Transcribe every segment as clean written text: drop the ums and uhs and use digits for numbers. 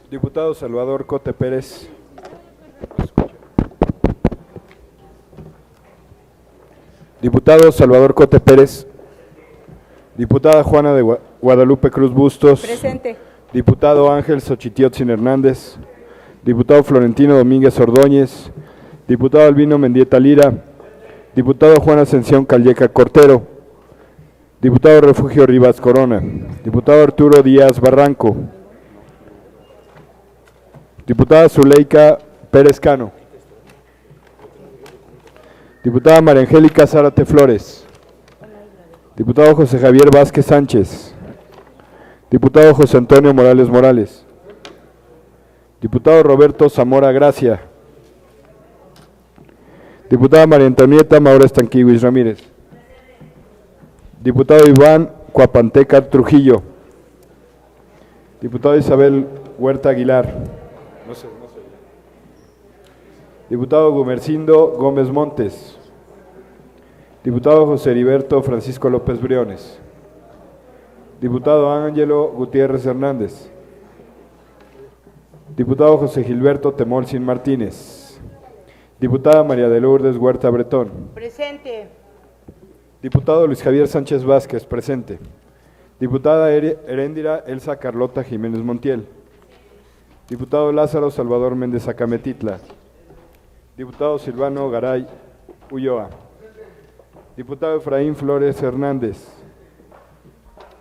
Diputado Salvador Cote Pérez. Diputado Salvador Cote Pérez. Diputada Juana de Guadalupe Cruz Bustos. Presente. Diputado Ángel Xochitiotzin Hernández. Diputado Florentino Domínguez Ordóñez. Diputado Albino Mendieta Lira. Diputado Juan Ascensión Calleca Cortero. Diputado Refugio Rivas Corona. Diputado Arturo Díaz Barranco. Diputada Zuleika Pérez Cano. Diputada María Angélica Zárate Flores. Diputado José Javier Vázquez Sánchez. Diputado José Antonio Morales Morales. Diputado Roberto Zamora Gracia. Diputada María Antonieta Maura Estanquihuis Ramírez. Diputado Iván Cuapanteca Trujillo. Diputado Isabel Huerta Aguilar. Diputado Gumercindo Gómez Montes. Diputado José Heriberto Francisco López Briones. Diputado Ángelo Gutiérrez Hernández. Diputado José Gilberto Temolsin Martínez. Diputada María de Lourdes Huerta Bretón. Presente. Diputado Luis Javier Sánchez Vázquez, presente. Diputada Heréndira Elsa Carlota Jiménez Montiel. Diputado Lázaro Salvador Méndez Acametitla. Diputado Silvano Garay Ulloa. Diputado Efraín Flores Hernández.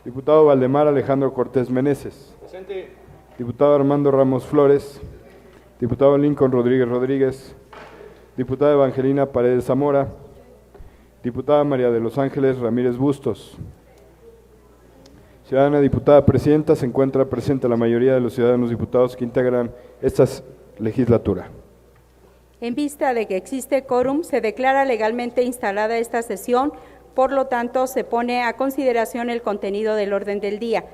Diputado Valdemar Alejandro Cortés Meneses. Presente. Diputado Armando Ramos Flores. Diputado Lincoln Rodríguez Rodríguez. Diputada Evangelina Paredes Zamora. Diputada María de los Ángeles Ramírez Bustos. Ciudadana diputada presidenta, se encuentra presente la mayoría de los ciudadanos diputados que integran esta legislatura. En vista de que existe quórum, se declara legalmente instalada esta sesión, por lo tanto, se pone a consideración el contenido del orden del día,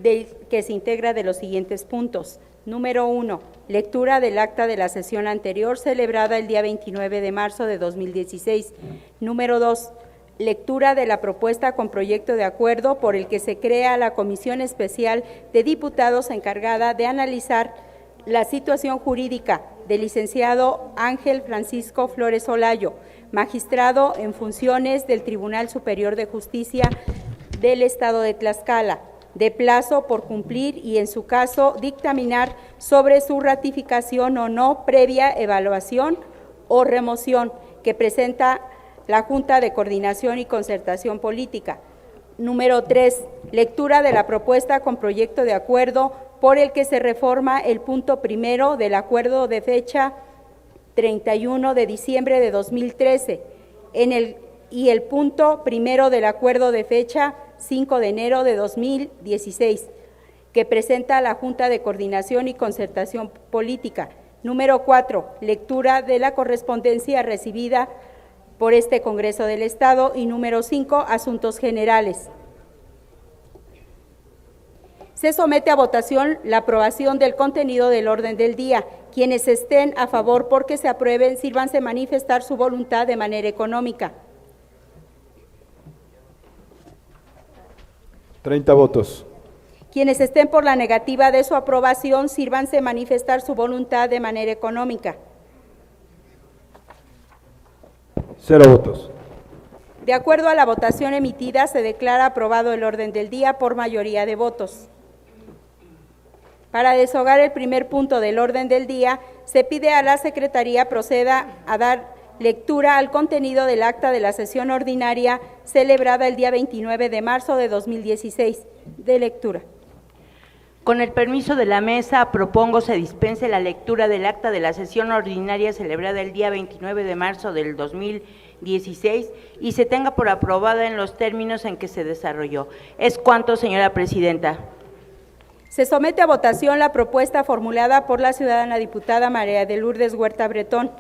que se integra de los siguientes puntos. Número 1, lectura del acta de la sesión anterior celebrada el día 29 de marzo de 2016. Número 2, lectura de la propuesta con proyecto de acuerdo por el que se crea la Comisión Especial de Diputados encargada de analizar la situación jurídica del licenciado Ángel Francisco Flores Olayo, magistrado en funciones del Tribunal Superior de Justicia del Estado de Tlaxcala, de plazo por cumplir y, en su caso, dictaminar sobre su ratificación o no previa evaluación o remoción que presenta la Junta de Coordinación y Concertación Política. Número 3, lectura de la propuesta con proyecto de acuerdo por el que se reforma el punto primero del acuerdo de fecha 31 de diciembre de 2013 y el punto primero del acuerdo de fecha 5 de enero de 2016, que presenta la Junta de Coordinación y Concertación Política. Número 4, lectura de la correspondencia recibida por este Congreso del Estado. Y número 5, asuntos generales. Se somete a votación la aprobación del contenido del orden del día. Quienes estén a favor porque se aprueben, sírvanse manifestar su voluntad de manera económica. 30 votos. Quienes estén por la negativa de su aprobación, sírvanse manifestar su voluntad de manera económica. 0 votos. De acuerdo a la votación emitida, se declara aprobado el orden del día por mayoría de votos. Para desahogar el primer punto del orden del día, se pide a la Secretaría proceda a dar lectura al contenido del acta de la sesión ordinaria celebrada el día 29 de marzo de 2016. De lectura. Con el permiso de la mesa, propongo se dispense la lectura del acta de la sesión ordinaria celebrada el día 29 de marzo del 2016 y se tenga por aprobada en los términos en que se desarrolló. Es cuanto, señora presidenta. Se somete a votación la propuesta formulada por la ciudadana diputada María de Lourdes Huerta Bretón.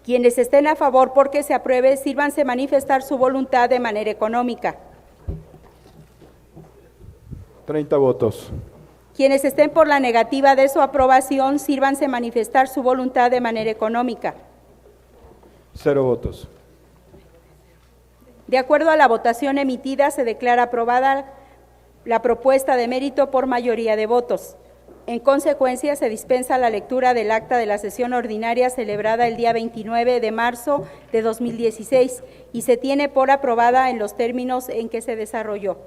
Quienes estén a favor porque se apruebe, sírvanse manifestar su voluntad de manera económica. 30 votos. Quienes estén por la negativa de su aprobación, sírvanse manifestar su voluntad de manera económica. 0 votos. De acuerdo a la votación emitida, se declara aprobada la propuesta de mérito por mayoría de votos. En consecuencia, se dispensa la lectura del acta de la sesión ordinaria celebrada el día 29 de marzo de 2016 y se tiene por aprobada en los términos en que se desarrolló.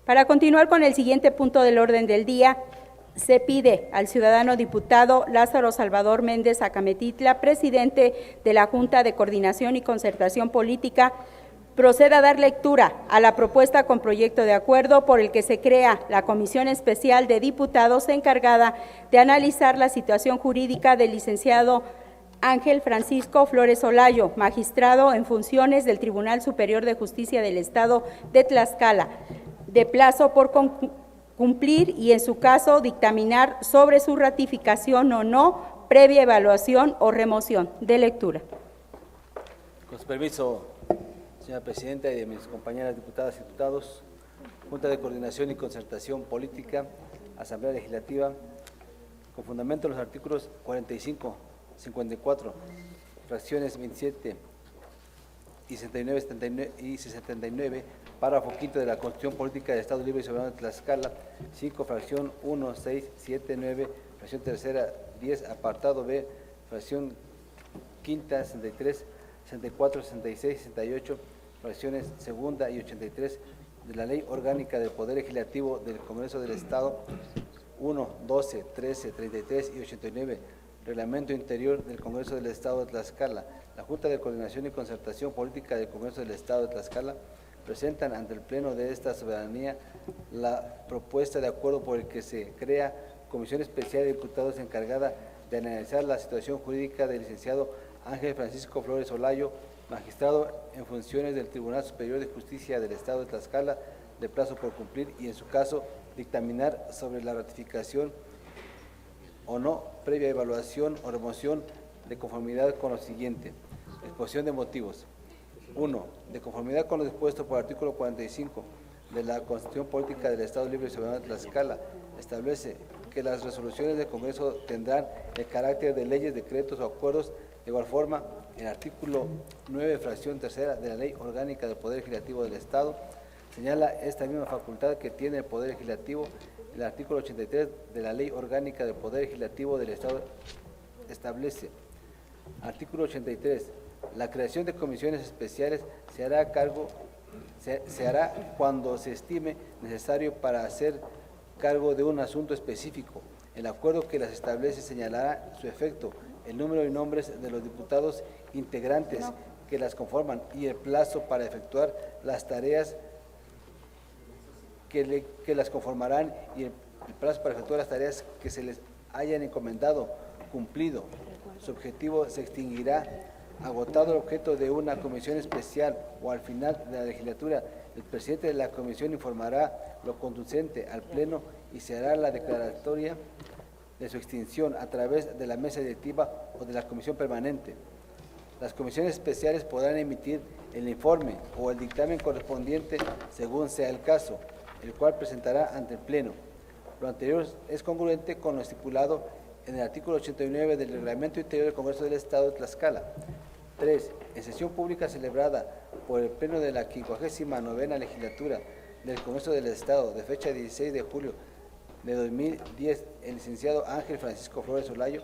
Para continuar con el siguiente punto del orden del día, se pide al ciudadano diputado Lázaro Salvador Méndez Acametitla, presidente de la Junta de Coordinación y Concertación Política, proceda a dar lectura a la propuesta con proyecto de acuerdo por el que se crea la Comisión Especial de Diputados encargada de analizar la situación jurídica del licenciado Ángel Francisco Flores Olayo, magistrado en funciones del Tribunal Superior de Justicia del Estado de Tlaxcala, de plazo por cumplir y, en su caso, dictaminar sobre su ratificación o no, previa evaluación o remoción. De lectura. Con su permiso, señora Presidenta, y de mis compañeras diputadas y diputados, Junta de Coordinación y Concertación Política, Asamblea Legislativa, con fundamento en los artículos 45, 54, fracciones 27 y 69, párrafo quinto de la Constitución Política del Estado Libre y Soberano de Tlaxcala, 5, fracción 1, 6, 7, 9, fracción tercera, 10, apartado B, fracción quinta, 63, 64, 66, 68, fracciones segunda y 83 de la Ley Orgánica del Poder Legislativo del Congreso del Estado, 1, 12, 13, 33 y 89, Reglamento Interior del Congreso del Estado de Tlaxcala. La Junta de Coordinación y Concertación Política del Congreso del Estado de Tlaxcala presentan ante el Pleno de esta soberanía la propuesta de acuerdo por el que se crea Comisión Especial de Diputados encargada de analizar la situación jurídica del licenciado Ángel Francisco Flores Olayo, magistrado en funciones del Tribunal Superior de Justicia del Estado de Tlaxcala, de plazo por cumplir y, en su caso, dictaminar sobre la ratificación o no, previa evaluación o remoción de conformidad con lo siguiente. Exposición de motivos. 1. De conformidad con lo dispuesto por el artículo 45 de la Constitución Política del Estado Libre y Soberano de Tlaxcala, establece que las resoluciones del Congreso tendrán el carácter de leyes, decretos o acuerdos. De igual forma, el artículo 9, fracción tercera de la Ley Orgánica del Poder Legislativo del Estado señala esta misma facultad que tiene el Poder Legislativo. El artículo 83 de la Ley Orgánica del Poder Legislativo del Estado establece. Artículo 83. La creación de comisiones especiales se hará cuando se estime necesario para hacer cargo de un asunto específico. El acuerdo que las establece señalará su efecto, el número y nombres de los diputados integrantes que las conforman y el plazo para efectuar las tareas que las conformarán y el plazo para efectuar las tareas que se les hayan encomendado, cumplido. Su objetivo se extinguirá agotado el objeto de una comisión especial o al final de la legislatura. El presidente de la comisión informará lo conducente al Pleno y se hará la declaratoria de su extinción a través de la mesa directiva o de la comisión permanente. Las comisiones especiales podrán emitir el informe o el dictamen correspondiente según sea el caso, el cual presentará ante el Pleno. Lo anterior es congruente con lo estipulado en el artículo 89 del Reglamento Interior del Congreso del Estado de Tlaxcala. 3. En sesión pública celebrada por el Pleno de la 59ª Legislatura del Congreso del Estado, de fecha 16 de julio de 2010, el licenciado Ángel Francisco Flores Olayo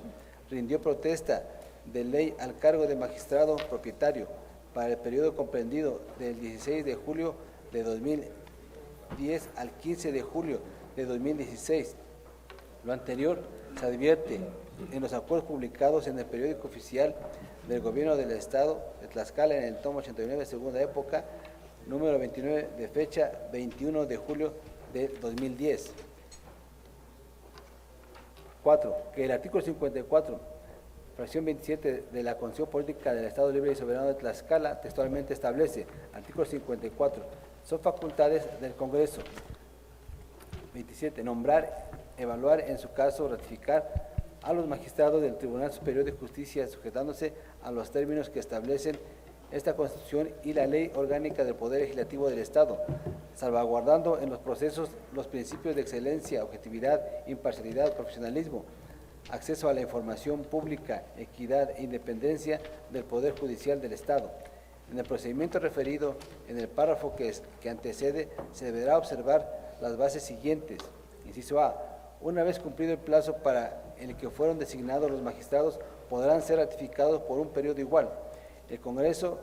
rindió protesta de ley al cargo de magistrado propietario para el periodo comprendido del 16 de julio de 2010 al 15 de julio de 2016. Lo anterior se advierte en los acuerdos publicados en el periódico oficial del Gobierno del Estado de Tlaxcala en el tomo 89, segunda época, número 29, de fecha 21 de julio de 2010. 4. Que el artículo 54, fracción 27 de la Constitución Política del Estado Libre y Soberano de Tlaxcala textualmente establece, artículo 54, son facultades del Congreso. 27. Nombrar, evaluar, en su caso ratificar a los magistrados del Tribunal Superior de Justicia, sujetándose a los términos que establecen esta Constitución y la Ley Orgánica del Poder Legislativo del Estado, salvaguardando en los procesos los principios de excelencia, objetividad, imparcialidad, profesionalismo, acceso a la información pública, equidad e independencia del Poder Judicial del Estado. En el procedimiento referido en el párrafo que antecede, se deberá observar las bases siguientes. Inciso A. Una vez cumplido el plazo para el que fueron designados los magistrados, podrán ser ratificados por un periodo igual. El Congreso,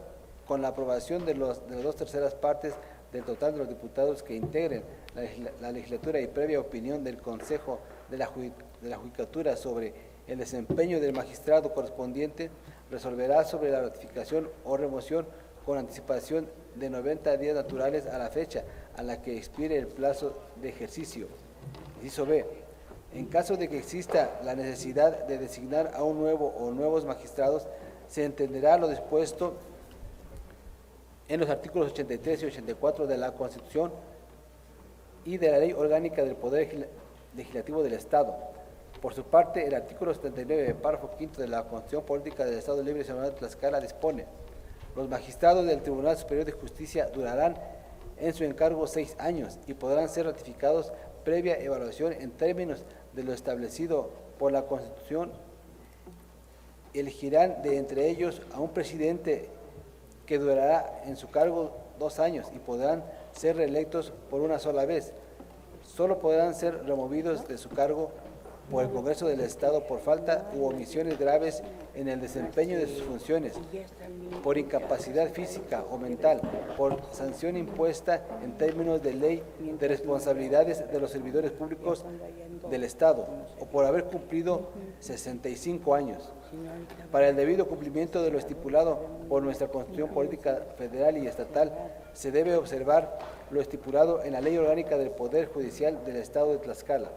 con la aprobación de las 2/3 partes del total de los diputados que integren la legislatura y previa opinión del Consejo de la Judicatura sobre el desempeño del magistrado correspondiente, resolverá sobre la ratificación o remoción con anticipación de 90 días naturales a la fecha a la que expire el plazo de ejercicio. Inciso B. En caso de que exista la necesidad de designar a un nuevo o nuevos magistrados, se entenderá lo dispuesto en los artículos 83 y 84 de la Constitución y de la Ley Orgánica del Poder Legislativo del Estado. Por su parte, el artículo 79, párrafo quinto de la Constitución Política del Estado Libre y Soberano de Tlaxcala dispone: los magistrados del Tribunal Superior de Justicia durarán en su encargo 6 años y podrán ser ratificados previa evaluación en términos de lo establecido por la Constitución. Elegirán de entre ellos a un presidente que durará en su cargo 2 años y podrán ser reelectos por una sola vez. Solo podrán ser removidos de su cargo por el Congreso del Estado por falta u omisiones graves en el desempeño de sus funciones, por incapacidad física o mental, por sanción impuesta en términos de ley de responsabilidades de los servidores públicos del Estado, o por haber cumplido 65 años. Para el debido cumplimiento de lo estipulado por nuestra Constitución Política Federal y Estatal, se debe observar lo estipulado en la Ley Orgánica del Poder Judicial del Estado de Tlaxcala.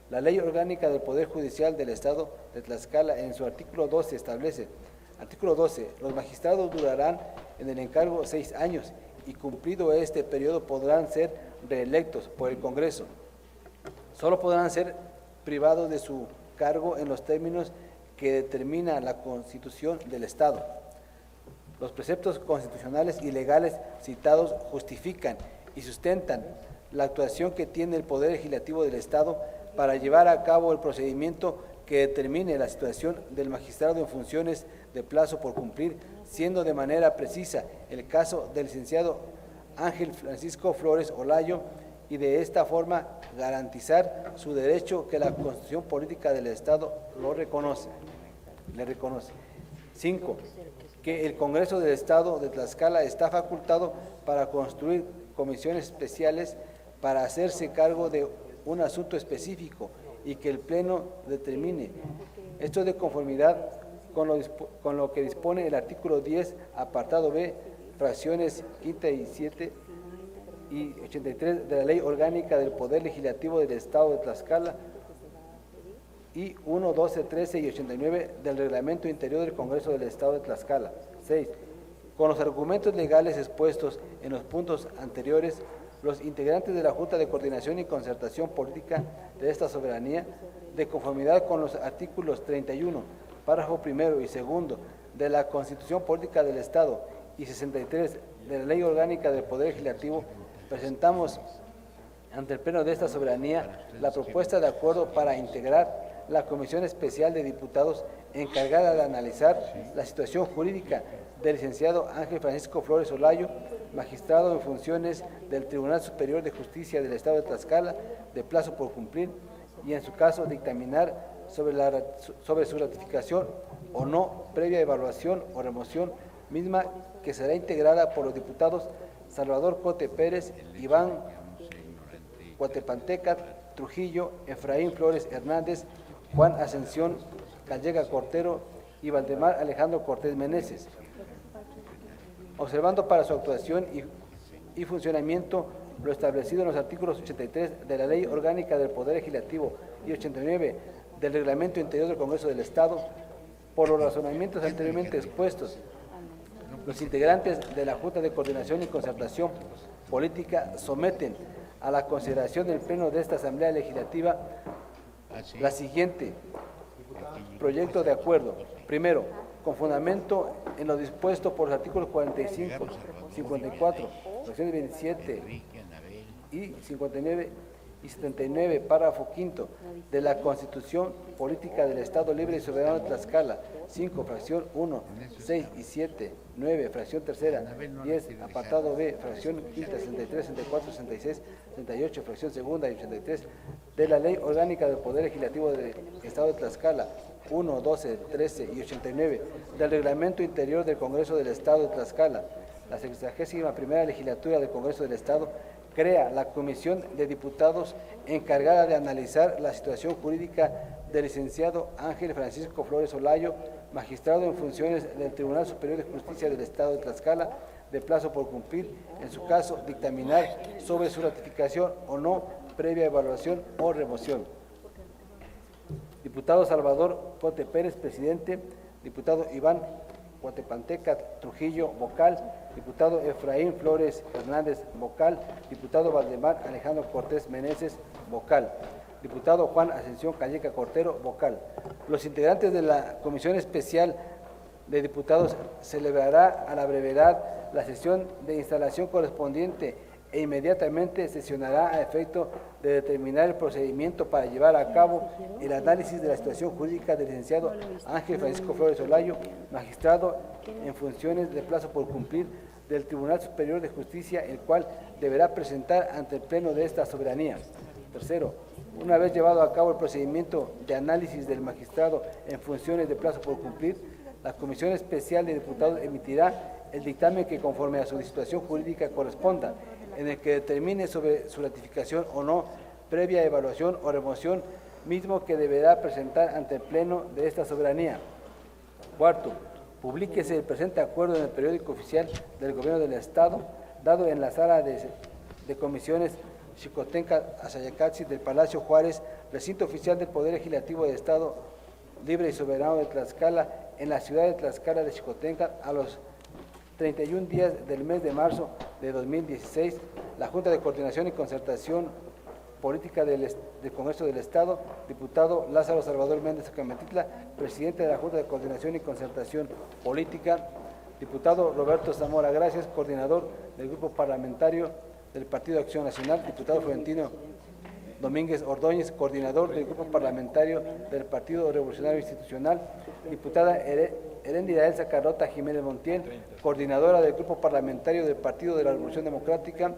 La Ley Orgánica del Poder Judicial del Estado de Tlaxcala, en su artículo 12, establece: artículo 12. Los magistrados durarán en el encargo 6 años y cumplido este periodo podrán ser reelectos por el Congreso. Solo podrán ser privados de su cargo en los términos que determina la Constitución del Estado. Los preceptos constitucionales y legales citados justifican y sustentan la actuación que tiene el Poder Legislativo del Estado para llevar a cabo el procedimiento que determine la situación del magistrado en funciones de plazo por cumplir, siendo de manera precisa el caso del licenciado Ángel Francisco Flores Olayo, y de esta forma garantizar su derecho que la Constitución Política del Estado le reconoce. 5. Que el Congreso del Estado de Tlaxcala está facultado para construir comisiones especiales para hacerse cargo de un asunto específico y que el Pleno determine. Esto es de conformidad con lo que dispone el artículo 10, apartado B, fracciones quinta y 7 y 83 de la Ley Orgánica del Poder Legislativo del Estado de Tlaxcala y 1, 12, 13 y 89 del Reglamento Interior del Congreso del Estado de Tlaxcala. 6. Con los argumentos legales expuestos en los puntos anteriores, los integrantes de la Junta de Coordinación y Concertación Política de esta soberanía, de conformidad con los artículos 31, párrafo primero y segundo de la Constitución Política del Estado y 63 de la Ley Orgánica del Poder Legislativo, presentamos ante el Pleno de esta soberanía la propuesta de acuerdo para integrar la Comisión Especial de Diputados encargada de analizar la situación jurídica del licenciado Ángel Francisco Flores Olayo, magistrado en funciones del Tribunal Superior de Justicia del Estado de Tlaxcala, de plazo por cumplir, y en su caso dictaminar sobre su ratificación o no, previa evaluación o remoción, misma que será integrada por los diputados Salvador Cote Pérez, Iván Cuatepanteca Trujillo, Efraín Flores Hernández, Juan Ascensión Callega Cortero y Valdemar Alejandro Cortés Meneses. Observando para su actuación y funcionamiento lo establecido en los artículos 83 de la Ley Orgánica del Poder Legislativo y 89 del Reglamento Interior del Congreso del Estado, por los razonamientos anteriormente expuestos, los integrantes de la Junta de Coordinación y Concertación Política someten a la consideración del Pleno de esta Asamblea Legislativa la siguiente proyecto de acuerdo. Primero, con fundamento en lo dispuesto por los artículos 45, 54, fracciones 27 y 59 y 79, párrafo quinto, de la Constitución Política del Estado Libre y Soberano de Tlaxcala, 5, fracción 1, 6 y 7, 9, fracción tercera, 10, apartado B, fracción quinta, 63, 64, 66, 68, fracción segunda y 83, de la Ley Orgánica del Poder Legislativo del Estado de Tlaxcala, 1, 12, 13 y 89, del Reglamento Interior del Congreso del Estado de Tlaxcala. La 61ª Legislatura del Congreso del Estado crea la Comisión de Diputados encargada de analizar la situación jurídica del licenciado Ángel Francisco Flores Olayo, magistrado en funciones del Tribunal Superior de Justicia del Estado de Tlaxcala, de plazo por cumplir, en su caso, dictaminar sobre su ratificación o no, previa evaluación o remoción. Diputado Salvador Pote Pérez, presidente. Diputado Iván Guatepanteca Trujillo, vocal. Diputado Efraín Flores Hernández, vocal. Diputado Valdemar Alejandro Cortés Meneses, vocal. Diputado Juan Ascensión Calleca Cortero, vocal. Los integrantes de la Comisión Especial de Diputados celebrará a la brevedad la sesión de instalación correspondiente e inmediatamente sesionará a efecto de determinar el procedimiento para llevar a cabo el análisis de la situación jurídica del licenciado Ángel Francisco Flores Olayo, magistrado en funciones de plazo por cumplir del Tribunal Superior de Justicia, el cual deberá presentar ante el Pleno de esta soberanía. Tercero, una vez llevado a cabo el procedimiento de análisis del magistrado en funciones de plazo por cumplir, la Comisión Especial de Diputados emitirá el dictamen que conforme a su situación jurídica corresponda, en el que determine sobre su ratificación o no, previa evaluación o remoción, mismo que deberá presentar ante el Pleno de esta soberanía. Cuarto, publíquese el presente acuerdo en el periódico oficial del Gobierno del Estado, dado en la sala de comisiones Xicotenca Azayacatzi del Palacio Juárez, recinto oficial del Poder Legislativo del Estado Libre y Soberano de Tlaxcala, en la ciudad de Tlaxcala de Xicotenca, a los 31 días del mes de marzo de 2016, la Junta de Coordinación y Concertación Política del Congreso del Estado, diputado Lázaro Salvador Méndez Cametitla, presidente de la Junta de Coordinación y Concertación Política, diputado Roberto Zamora Gracias, coordinador del Grupo Parlamentario del Partido Acción Nacional, diputado Florentino Domínguez Ordóñez, coordinador del Grupo Parlamentario del Partido Revolucionario Institucional, diputada Heréndira Elsa Carlota Jiménez Montiel, coordinadora del Grupo Parlamentario del Partido de la Revolución Democrática,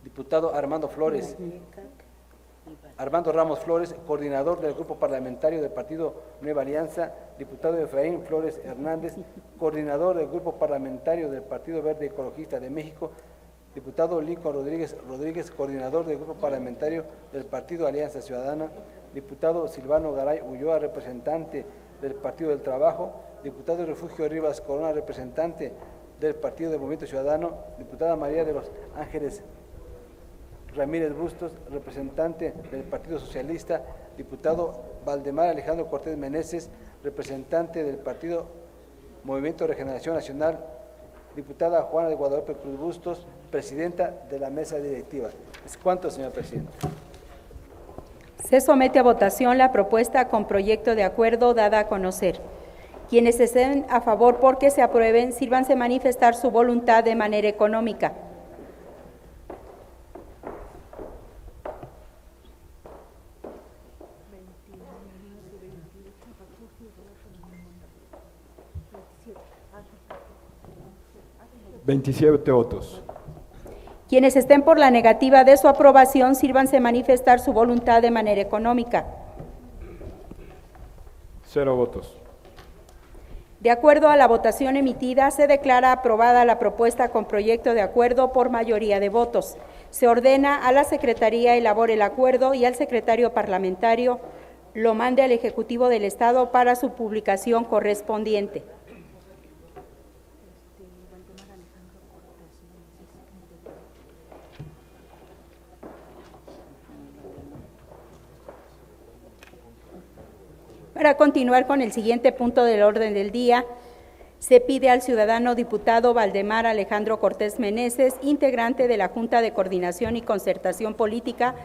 diputado Armando Ramos Flores, coordinador del Grupo Parlamentario del Partido Nueva Alianza, diputado Efraín Flores Hernández, coordinador del Grupo Parlamentario del Partido Verde Ecologista de México, diputado Lincoln Rodríguez, coordinador del Grupo Parlamentario del Partido Alianza Ciudadana, diputado Silvano Garay Ulloa, representante del Partido del Trabajo, diputado Refugio Rivas Corona, representante del Partido del Movimiento Ciudadano, diputada María de los Ángeles Ramírez Bustos, representante del Partido Socialista, diputado Valdemar Alejandro Cortés Meneses, representante del Partido Movimiento de Regeneración Nacional, diputada Juana de Guadalupe Cruz Bustos, presidenta de la mesa directiva. ¿Es cuánto, señor presidente? Se somete a votación la propuesta con proyecto de acuerdo dada a conocer. Quienes estén a favor porque se aprueben, sírvanse manifestar su voluntad de manera económica. ¿27 votos? Quienes estén por la negativa de su aprobación, sírvanse manifestar su voluntad de manera económica. 0 votos. De acuerdo a la votación emitida, se declara aprobada la propuesta con proyecto de acuerdo por mayoría de votos. Se ordena a la Secretaría elabore el acuerdo y al secretario parlamentario lo mande al Ejecutivo del Estado para su publicación correspondiente. Para continuar con el siguiente punto del orden del día, se pide al ciudadano diputado Valdemar Alejandro Cortés Meneses, integrante de la Junta de Coordinación y Concertación Política,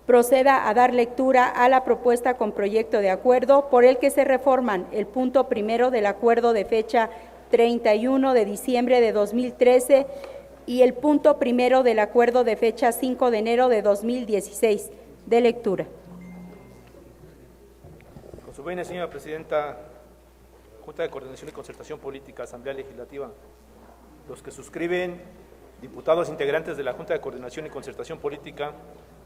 proceda a dar lectura a la propuesta con proyecto de acuerdo por el que se reforman el punto primero del acuerdo de fecha 31 de diciembre de 2013 y el punto primero del acuerdo de fecha 5 de enero de 2016. De lectura. Con su venia, señora Presidenta, Junta de Coordinación y Concertación Política, Asamblea Legislativa, los que suscriben, diputados integrantes de la Junta de Coordinación y Concertación Política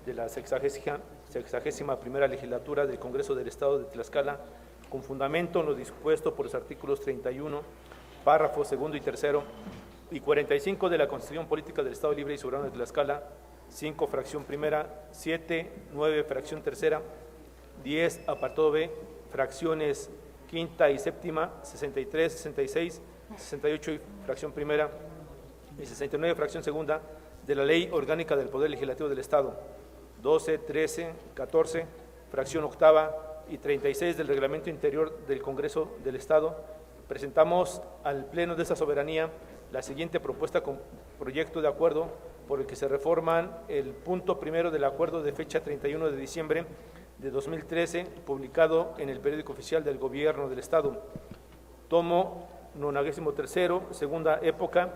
de la 61ª Legislatura del Congreso del Estado de Tlaxcala, con fundamento en lo dispuesto por los artículos 31, párrafos segundo y tercero, y 45 de la Constitución Política del Estado Libre y Soberano de Tlaxcala, 5, fracción primera, 7, 9, fracción tercera, 10, apartado B, fracciones quinta y séptima, 63, 66, 68 y fracción primera, y 69, fracción segunda, de la Ley Orgánica del Poder Legislativo del Estado, 12, 13, 14, fracción octava y 36 del Reglamento Interior del Congreso del Estado, presentamos al Pleno de esta soberanía la siguiente propuesta con proyecto de acuerdo por el que se reforman el punto primero del acuerdo de fecha 31 de diciembre de 2013, publicado en el Periódico Oficial del Gobierno del Estado, tomo 93, segunda época,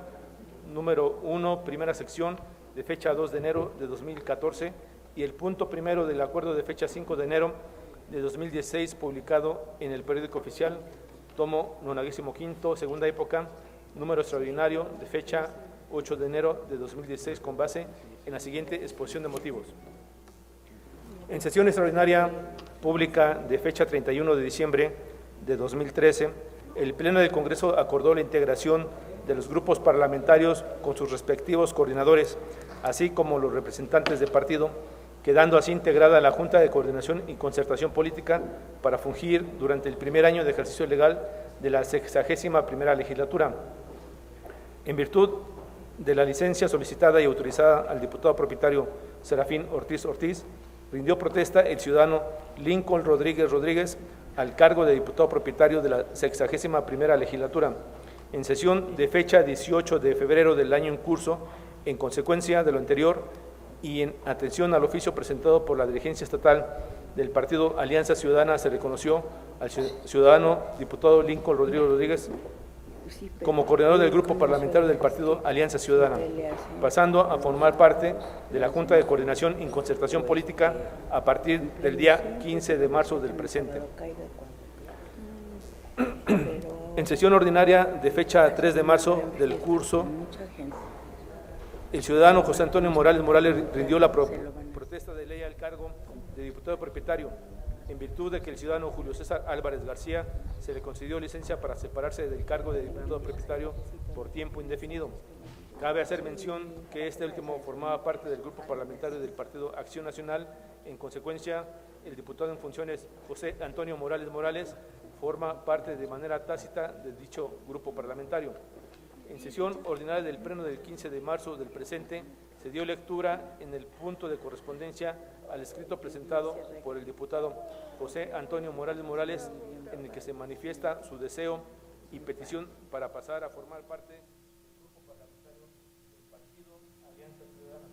número 1, primera sección, de fecha 2 de enero de 2014, y el punto primero del acuerdo de fecha 5 de enero de 2016, publicado en el Periódico Oficial, tomo 95, segunda época, número extraordinario, de fecha 8 de enero de 2016, con base en la siguiente exposición de motivos. En sesión extraordinaria pública de fecha 31 de diciembre de 2013, el Pleno del Congreso acordó la integración de los grupos parlamentarios con sus respectivos coordinadores, así como los representantes de partido, quedando así integrada la Junta de Coordinación y Concertación Política para fungir durante el primer año de ejercicio legal de la 61ª Legislatura. En virtud de la licencia solicitada y autorizada al diputado propietario Serafín Ortiz Ortiz, rindió protesta el ciudadano Lincoln Rodríguez Rodríguez al cargo de diputado propietario de la 61ª Legislatura, en sesión de fecha 18 de febrero del año en curso. En consecuencia de lo anterior y en atención al oficio presentado por la dirigencia estatal del partido Alianza Ciudadana, se reconoció al ciudadano diputado Lincoln Rodríguez Rodríguez como coordinador del grupo parlamentario del partido Alianza Ciudadana, pasando a formar parte de la Junta de Coordinación y Concertación Política a partir del día 15 de marzo del presente. En sesión ordinaria de fecha 3 de marzo del curso, el ciudadano José Antonio Morales Morales rindió la protesta de ley al cargo de diputado propietario, en virtud de que el ciudadano Julio César Álvarez García se le concedió licencia para separarse del cargo de diputado propietario por tiempo indefinido. Cabe hacer mención que este último formaba parte del grupo parlamentario del Partido Acción Nacional. En consecuencia, el diputado en funciones José Antonio Morales Morales forma parte de manera tácita de dicho grupo parlamentario. En sesión ordinaria del Pleno del 15 de marzo del presente, se dio lectura en el punto de correspondencia al escrito presentado por el diputado José Antonio Morales Morales, en el que se manifiesta su deseo y petición para pasar a formar parte del grupo parlamentario del partido Alianza Ciudadana,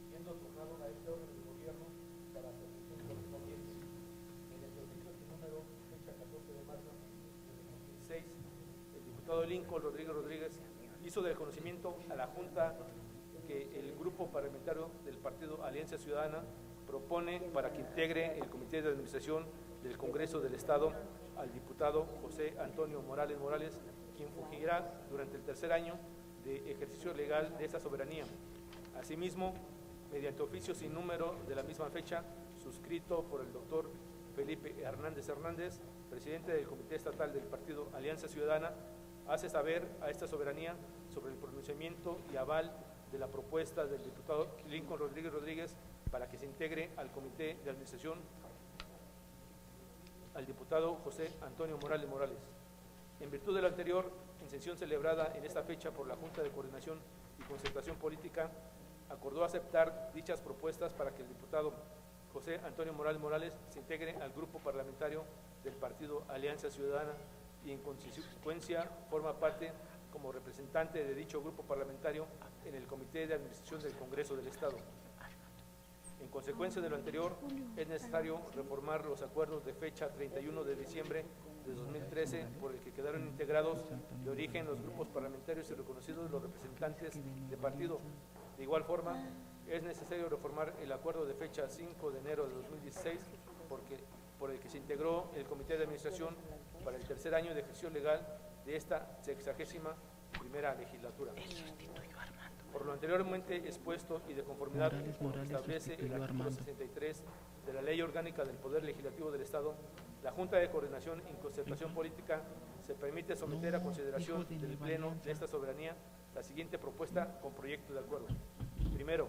siendo tornado a este órgano de gobierno para su atención correspondiente. En el ejercicio sin número, fecha 14 de marzo de 2016, el diputado Lincoln Rodríguez Rodríguez hizo del conocimiento a la Junta que el grupo parlamentario del partido Alianza Ciudadana propone para que integre el Comité de Administración del Congreso del Estado al diputado José Antonio Morales Morales, quien fungirá durante el tercer año de ejercicio legal de esta soberanía. Asimismo, mediante oficio sin número de la misma fecha, suscrito por el doctor Felipe Hernández Hernández, presidente del Comité Estatal del Partido Alianza Ciudadana, hace saber a esta soberanía sobre el pronunciamiento y aval de la propuesta del diputado Lincoln Rodríguez Rodríguez para que se integre al Comité de Administración al diputado José Antonio Morales Morales. En virtud de lo anterior, en sesión celebrada en esta fecha por la Junta de Coordinación y Concertación Política, acordó aceptar dichas propuestas para que el diputado José Antonio Morales Morales se integre al grupo parlamentario del partido Alianza Ciudadana y en consecuencia forma parte como representante de dicho grupo parlamentario en el Comité de Administración del Congreso del Estado. En consecuencia de lo anterior, es necesario reformar los acuerdos de fecha 31 de diciembre de 2013, por el que quedaron integrados de origen los grupos parlamentarios y reconocidos los representantes de partido. De igual forma, es necesario reformar el acuerdo de fecha 5 de enero de 2016, por el que se integró el Comité de Administración para el tercer año de ejercicio legal de esta 61ª legislatura. Por lo anteriormente expuesto y de conformidad con lo que establece el artículo 63 de la Ley Orgánica del Poder Legislativo del Estado, la Junta de Coordinación y Concertación Política se permite someter a consideración del Pleno de esta soberanía la siguiente propuesta con proyecto de acuerdo. Primero,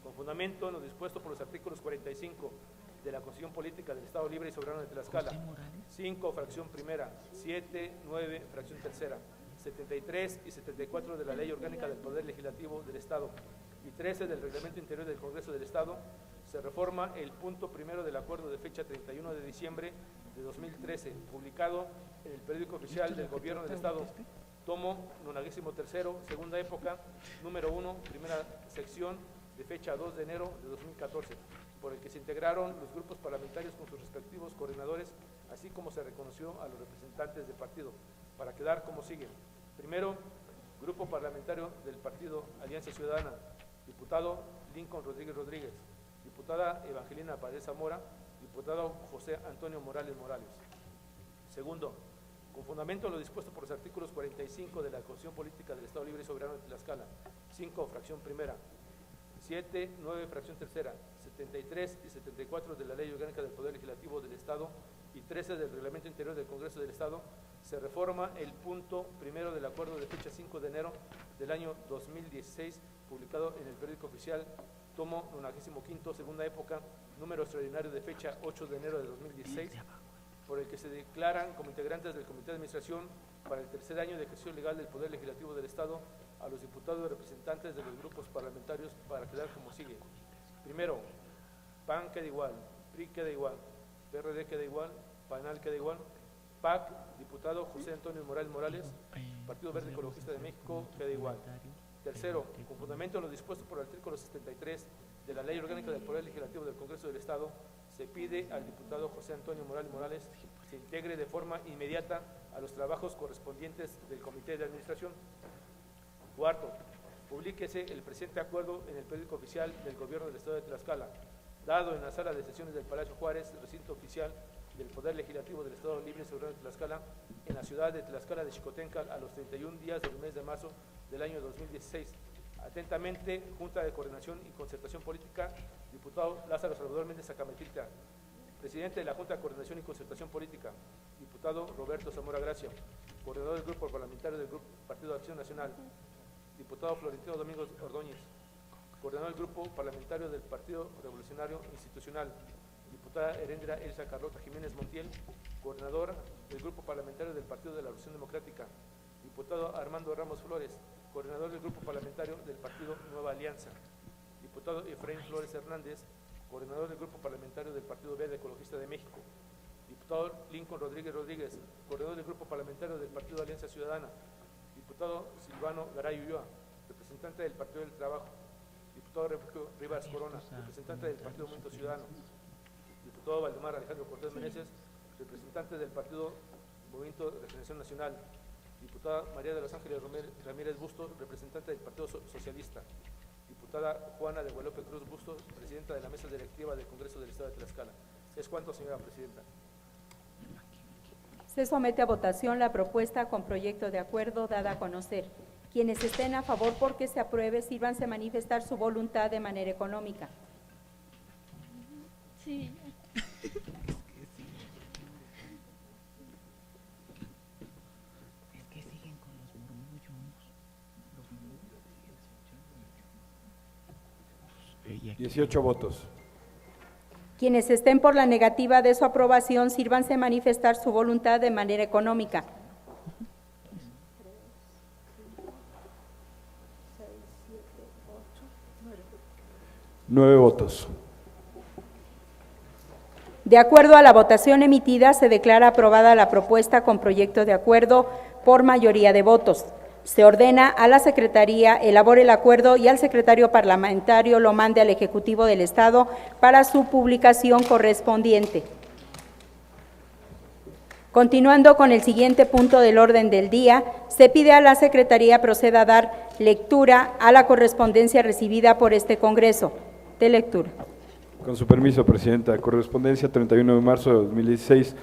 con fundamento en lo dispuesto por los artículos 45 de la Constitución Política del Estado Libre y Soberano de Tlaxcala, 5, fracción primera, 7, 9, fracción tercera, 73 y 74 de la Ley Orgánica del Poder Legislativo del Estado y 13 del Reglamento Interior del Congreso del Estado, se reforma el punto primero del acuerdo de fecha 31 de diciembre de 2013, publicado en el Periódico Oficial del Gobierno del Estado, tomo 93, segunda época, número 1, primera sección, de fecha 2 de enero de 2014, por el que se integraron los grupos parlamentarios con sus respectivos coordinadores, así como se reconoció a los representantes de partido, para quedar como sigue. Primero, Grupo Parlamentario del Partido Alianza Ciudadana, diputado Lincoln Rodríguez Rodríguez, diputada Evangelina Paredes Zamora, diputado José Antonio Morales Morales. Segundo, con fundamento en lo dispuesto por los artículos 45 de la Constitución Política del Estado Libre y Soberano de Tlaxcala, 5, fracción primera, 7, 9, fracción tercera, 73 y 74 de la Ley Orgánica del Poder Legislativo del Estado y 13 del Reglamento Interior del Congreso del Estado, se reforma el punto primero del acuerdo de fecha 5 de enero del año 2016, publicado en el Periódico Oficial, tomo 95, segunda época, número extraordinario de fecha 8 de enero de 2016, por el que se declaran como integrantes del Comité de Administración para el tercer año de ejercicio legal del Poder Legislativo del Estado a los diputados y representantes de los grupos parlamentarios para quedar como sigue. Primero, PAN queda igual, PRI queda igual, PRD queda igual, PANAL queda igual, PAC, diputado José Antonio Morales Morales, Partido Verde Ecologista de México queda igual. Tercero, con fundamento en lo dispuesto por el artículo 73 de la Ley Orgánica del Poder Legislativo del Congreso del Estado, se pide al diputado José Antonio Morales Morales se integre de forma inmediata a los trabajos correspondientes del Comité de Administración. Cuarto, publíquese el presente acuerdo en el Periódico Oficial del Gobierno del Estado de Tlaxcala, dado en la sala de sesiones del Palacio Juárez, recinto oficial del Poder Legislativo del Estado Libre y Soberano de Tlaxcala, en la ciudad de Tlaxcala de Xicoténcal, a los 31 días del mes de marzo del año 2016. Atentamente, Junta de Coordinación y Concertación Política, diputado Lázaro Salvador Méndez Acametilta. Presidente de la Junta de Coordinación y Concertación Política, diputado Roberto Zamora Gracia. Coordinador del Grupo Parlamentario del Partido de Acción Nacional, diputado Florentino Domingos Ordóñez. Coordinador del Grupo Parlamentario del Partido Revolucionario Institucional, diputada Herendra Elsa Carlota Jiménez Montiel. Coordinador del Grupo Parlamentario del Partido de la Revolución Democrática, diputado Armando Ramos Flores. Coordinador del Grupo Parlamentario del Partido Nueva Alianza, diputado Efraín Flores Hernández. Coordinador del Grupo Parlamentario del Partido Verde Ecologista de México, diputado Lincoln Rodríguez Rodríguez. Coordinador del Grupo Parlamentario del Partido Alianza Ciudadana, diputado Silvano Garay Ulloa, representante del Partido del Trabajo, diputado Refugio Rivas Corona, representante del Partido Movimiento Ciudadano, diputado Valdemar Alejandro Cortés Meneses, representante del Partido Movimiento de Regeneración Nacional, diputada María de los Ángeles Ramírez Bustos, representante del Partido Socialista, diputada Juana de Guadalupe Cruz Bustos, presidenta de la Mesa Directiva del Congreso del Estado de Tlaxcala. Es cuanto, señora presidenta. Se somete a votación la propuesta con proyecto de acuerdo dada a conocer. Quienes estén a favor porque se apruebe, sírvanse manifestar su voluntad de manera económica. Sí. Es que siguen con los murmullos. 18 votos. Quienes estén por la negativa de su aprobación, sírvanse manifestar su voluntad de manera económica. Nueve votos. De acuerdo a la votación emitida, se declara aprobada la propuesta con proyecto de acuerdo por mayoría de votos. Se ordena a la Secretaría elabore el acuerdo y al secretario parlamentario lo mande al Ejecutivo del Estado para su publicación correspondiente. Continuando con el siguiente punto del orden del día, se pide a la Secretaría proceda a dar lectura a la correspondencia recibida por este Congreso. De lectura. Con su permiso, Presidenta. Correspondencia 31 de marzo de 2016.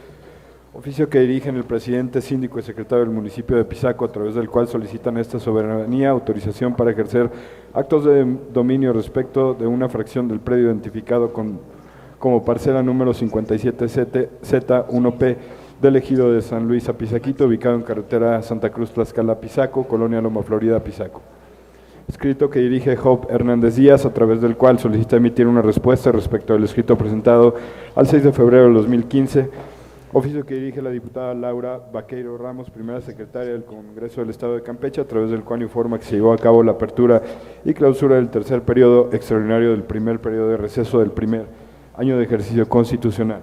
Oficio que dirigen el presidente, síndico y secretario del municipio de Pisaco, a través del cual solicitan a esta soberanía autorización para ejercer actos de dominio respecto de una fracción del predio identificado como parcela número 57Z1P del ejido de San Luis Apizaquito, ubicado en carretera Santa Cruz Tlaxcala Pisaco, Colonia Loma Florida Pisaco. Escrito que dirige Job Hernández Díaz, a través del cual solicita emitir una respuesta respecto al escrito presentado al 6 de febrero de 2015. Oficio que dirige la diputada Laura Vaqueiro Ramos, primera secretaria del Congreso del Estado de Campeche, a través del cual informa que se llevó a cabo la apertura y clausura del tercer periodo extraordinario del primer periodo de receso del primer año de ejercicio constitucional.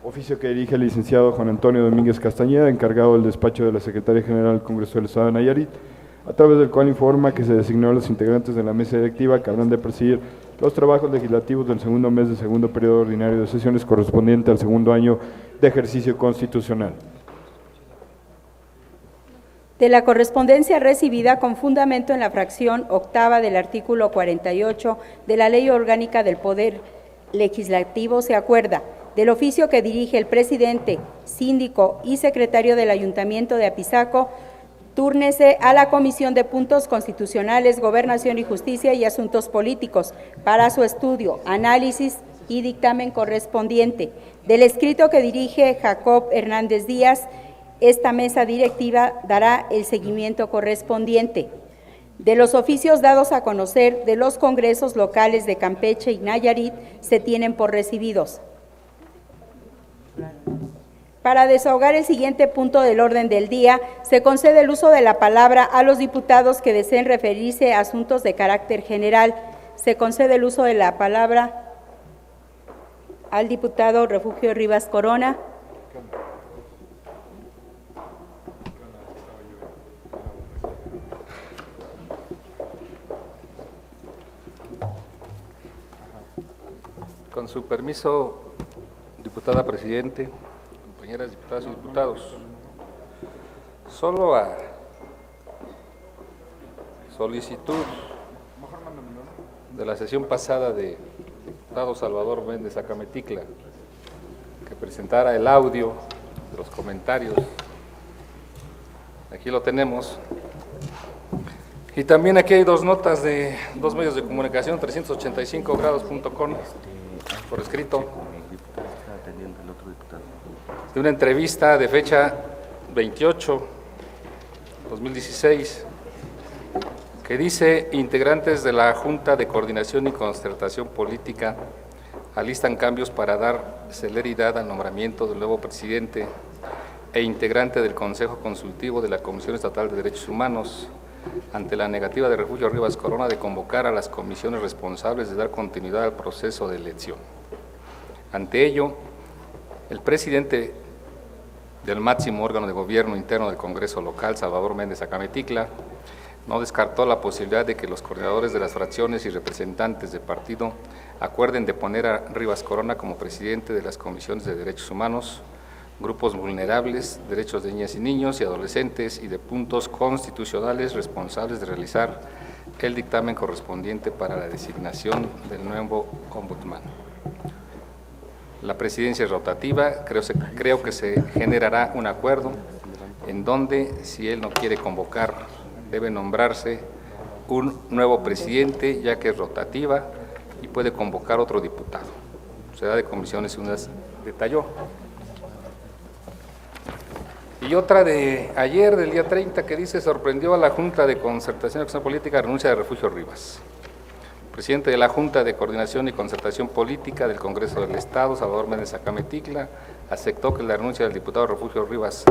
Oficio que dirige el licenciado Juan Antonio Domínguez Castañeda, encargado del despacho de la Secretaría General del Congreso del Estado de Nayarit, a través del cual informa que se designó a los integrantes de la mesa directiva que habrán de presidir los trabajos legislativos del segundo mes del segundo periodo ordinario de sesiones correspondiente al segundo año de ejercicio constitucional. De la correspondencia recibida con fundamento en la fracción octava del artículo 48 de la Ley Orgánica del Poder Legislativo se acuerda del oficio que dirige el presidente, síndico y secretario del Ayuntamiento de Apizaco, túrnese a la Comisión de Puntos Constitucionales, Gobernación y Justicia y Asuntos Políticos para su estudio, análisis y dictamen correspondiente. Del escrito que dirige Jacob Hernández Díaz, esta mesa directiva dará el seguimiento correspondiente. De los oficios dados a conocer de los congresos locales de Campeche y Nayarit se tienen por recibidos. Para desahogar el siguiente punto del orden del día, se concede el uso de la palabra a los diputados que deseen referirse a asuntos de carácter general. Se concede el uso de la palabra al diputado Refugio Rivas Corona. Con su permiso, diputada presidente, compañeras diputadas y diputados, solo a solicitud de la sesión pasada de diputado Salvador Méndez Acameticla, que presentara el audio de los comentarios, aquí lo tenemos, y también aquí hay dos notas de dos medios de comunicación, 385grados.com, por escrito, de una entrevista de fecha 28/2016, que dice: integrantes de la Junta de Coordinación y Concertación Política alistan cambios para dar celeridad al nombramiento del nuevo presidente e integrante del Consejo Consultivo de la Comisión Estatal de Derechos Humanos, ante la negativa de Refugio Rivas Corona de convocar a las comisiones responsables de dar continuidad al proceso de elección. Ante ello, el presidente del máximo órgano de gobierno interno del Congreso local, Salvador Méndez Acameticla, no descartó la posibilidad de que los coordinadores de las fracciones y representantes de partido acuerden de poner a Rivas Corona como presidente de las comisiones de derechos humanos, grupos vulnerables, derechos de niñas y niños y adolescentes y de puntos constitucionales responsables de realizar el dictamen correspondiente para la designación del nuevo ombudsman. La presidencia es rotativa, creo que se generará un acuerdo en donde, si él no quiere convocar, debe nombrarse un nuevo presidente, ya que es rotativa y puede convocar otro diputado. Sociedad de Comisiones Unidas detalló. Y otra de ayer, del día 30, que dice: sorprendió a la Junta de Concertación y Acción Política renuncia de Refugio Rivas. Presidente de la Junta de Coordinación y Concertación Política del Congreso del Estado, Salvador Méndez Acameticla, aceptó que la renuncia del diputado Refugio Rivas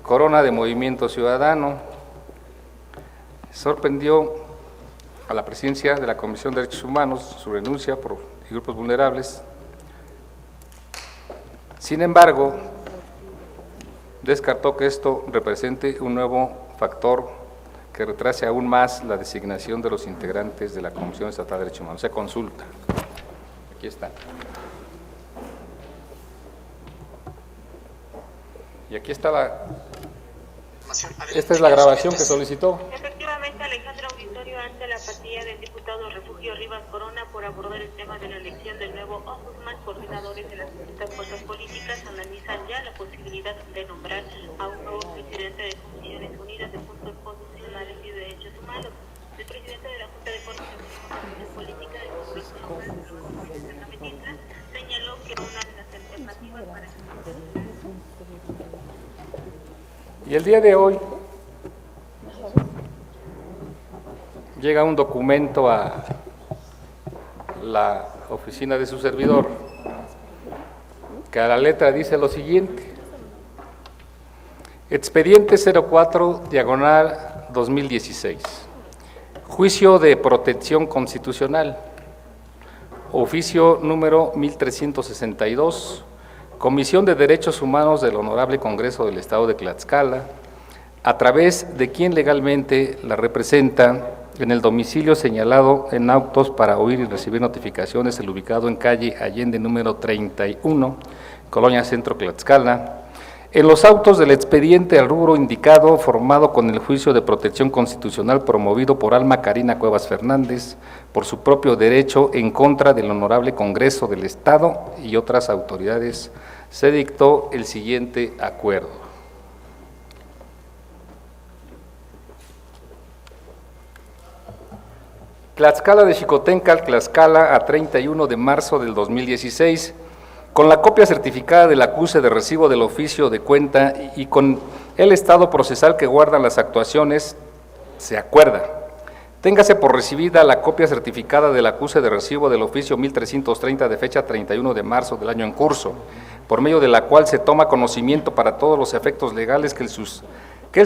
Corona de Movimiento Ciudadano sorprendió a la presidencia de la Comisión de Derechos Humanos, su renuncia por grupos vulnerables. Sin embargo, descartó que esto represente un nuevo factor que retrase aún más la designación de los integrantes de la Comisión Estatal de Derechos Humanos. Se consulta. Aquí está. Y aquí está esta es la grabación que solicitó. Efectivamente, Alejandro Auditorio, ante la apatía del diputado Refugio Rivas Corona por abordar el tema de la elección del nuevo ombudsman, coordinadores de las distintas fuerzas políticas analizan ya la posibilidad de nombrar a un nuevo presidente de Comisiones Unidas de Puntos Constitucionales y Derechos Humanos. El presidente de la Junta de Coordinación Política del Congreso local, señaló que una de las alternativas para Y el día de hoy llega un documento a la oficina de su servidor que a la letra dice lo siguiente: expediente 04/2016, juicio de protección constitucional, oficio número 1362, Comisión de Derechos Humanos del Honorable Congreso del Estado de Tlaxcala, a través de quien legalmente la representa en el domicilio señalado en autos para oír y recibir notificaciones, el ubicado en calle Allende número 31, Colonia Centro, Tlaxcala. En los autos del expediente al rubro indicado, formado con el juicio de protección constitucional promovido por Alma Karina Cuevas Fernández, por su propio derecho en contra del Honorable Congreso del Estado y otras autoridades, se dictó el siguiente acuerdo. Tlaxcala de Xicotencal, Tlaxcala, a 31 de marzo del 2016, con la copia certificada del acuse de recibo del oficio de cuenta y con el estado procesal que guardan las actuaciones, se acuerda: téngase por recibida la copia certificada del acuse de recibo del oficio 1330 de fecha 31 de marzo del año en curso, por medio de la cual se toma conocimiento para todos los efectos legales que el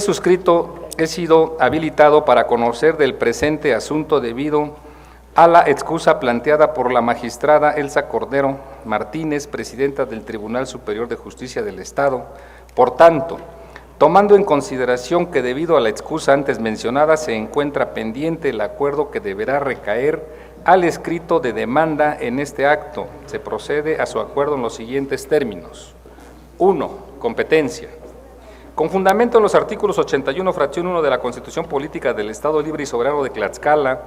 suscrito he sido habilitado para conocer del presente asunto debido a la excusa planteada por la magistrada Elsa Cordero Martínez, presidenta del Tribunal Superior de Justicia del Estado. Por tanto, tomando en consideración que debido a la excusa antes mencionada se encuentra pendiente el acuerdo que deberá recaer al escrito de demanda en este acto, se procede a su acuerdo en los siguientes términos. 1. Competencia. Con fundamento en los artículos 81, fracción 1 de la Constitución Política del Estado Libre y Soberano de Tlaxcala,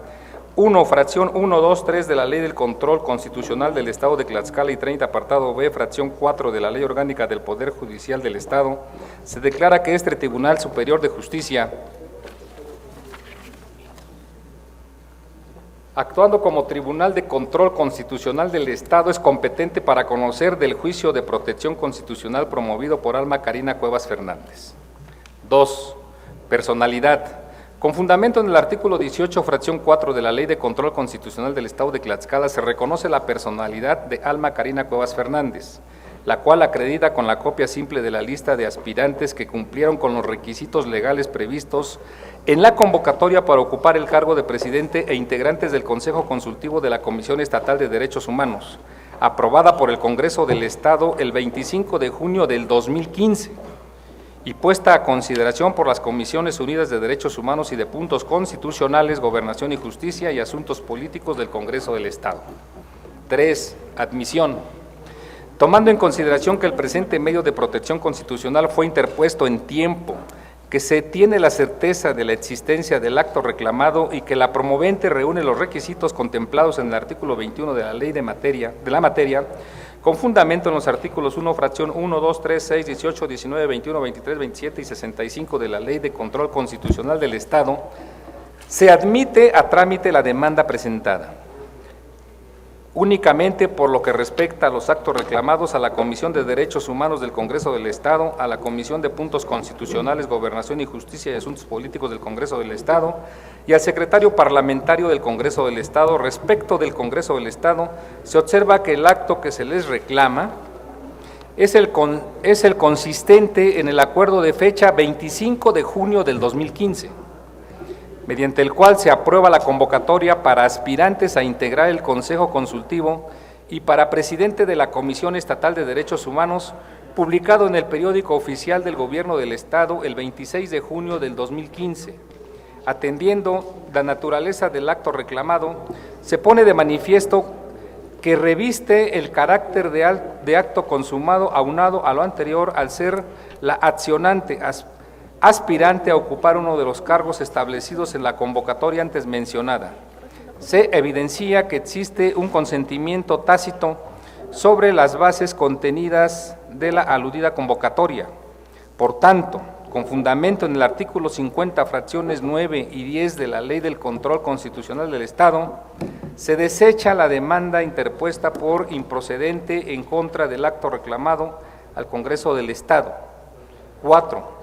1, fracción 1, 2, 3 de la Ley del Control Constitucional del Estado de Tlaxcala y 30, apartado B, fracción 4 de la Ley Orgánica del Poder Judicial del Estado, se declara que este Tribunal Superior de Justicia, actuando como Tribunal de Control Constitucional del Estado, es competente para conocer del juicio de protección constitucional promovido por Alma Karina Cuevas Fernández. 2. Personalidad. Con fundamento en el artículo 18, fracción 4 de la Ley de Control Constitucional del Estado de Tlaxcala, se reconoce la personalidad de Alma Karina Cuevas Fernández, la cual acredita con la copia simple de la lista de aspirantes que cumplieron con los requisitos legales previstos en la convocatoria para ocupar el cargo de presidente e integrantes del Consejo Consultivo de la Comisión Estatal de Derechos Humanos, aprobada por el Congreso del Estado el 25 de junio del 2015 y puesta a consideración por las Comisiones Unidas de Derechos Humanos y de Puntos Constitucionales, Gobernación y Justicia y Asuntos Políticos del Congreso del Estado. 3. Admisión. Tomando en consideración que el presente medio de protección constitucional fue interpuesto en tiempo, que se tiene la certeza de la existencia del acto reclamado y que la promovente reúne los requisitos contemplados en el artículo 21 de la Ley de la materia, con fundamento en los artículos 1, fracción 1, 2, 3, 6, 18, 19, 21, 23, 27 y 65 de la Ley de Control Constitucional del Estado, se admite a trámite la demanda presentada. Únicamente por lo que respecta a los actos reclamados a la Comisión de Derechos Humanos del Congreso del Estado, a la Comisión de Puntos Constitucionales, Gobernación y Justicia y Asuntos Políticos del Congreso del Estado y al secretario parlamentario del Congreso del Estado, respecto del Congreso del Estado, se observa que el acto que se les reclama es el consistente en el acuerdo de fecha 25 de junio del 2015, mediante el cual se aprueba la convocatoria para aspirantes a integrar el Consejo Consultivo y para presidente de la Comisión Estatal de Derechos Humanos, publicado en el Periódico Oficial del Gobierno del Estado el 26 de junio del 2015. Atendiendo la naturaleza del acto reclamado, se pone de manifiesto que reviste el carácter de acto consumado aunado a lo anterior al ser la accionante aspirante a ocupar uno de los cargos establecidos en la convocatoria antes mencionada. Se evidencia que existe un consentimiento tácito sobre las bases contenidas de la aludida convocatoria. Por tanto, con fundamento en el artículo 50, fracciones 9 y 10 de la Ley del Control Constitucional del Estado, se desecha la demanda interpuesta por improcedente en contra del acto reclamado al Congreso del Estado. 4.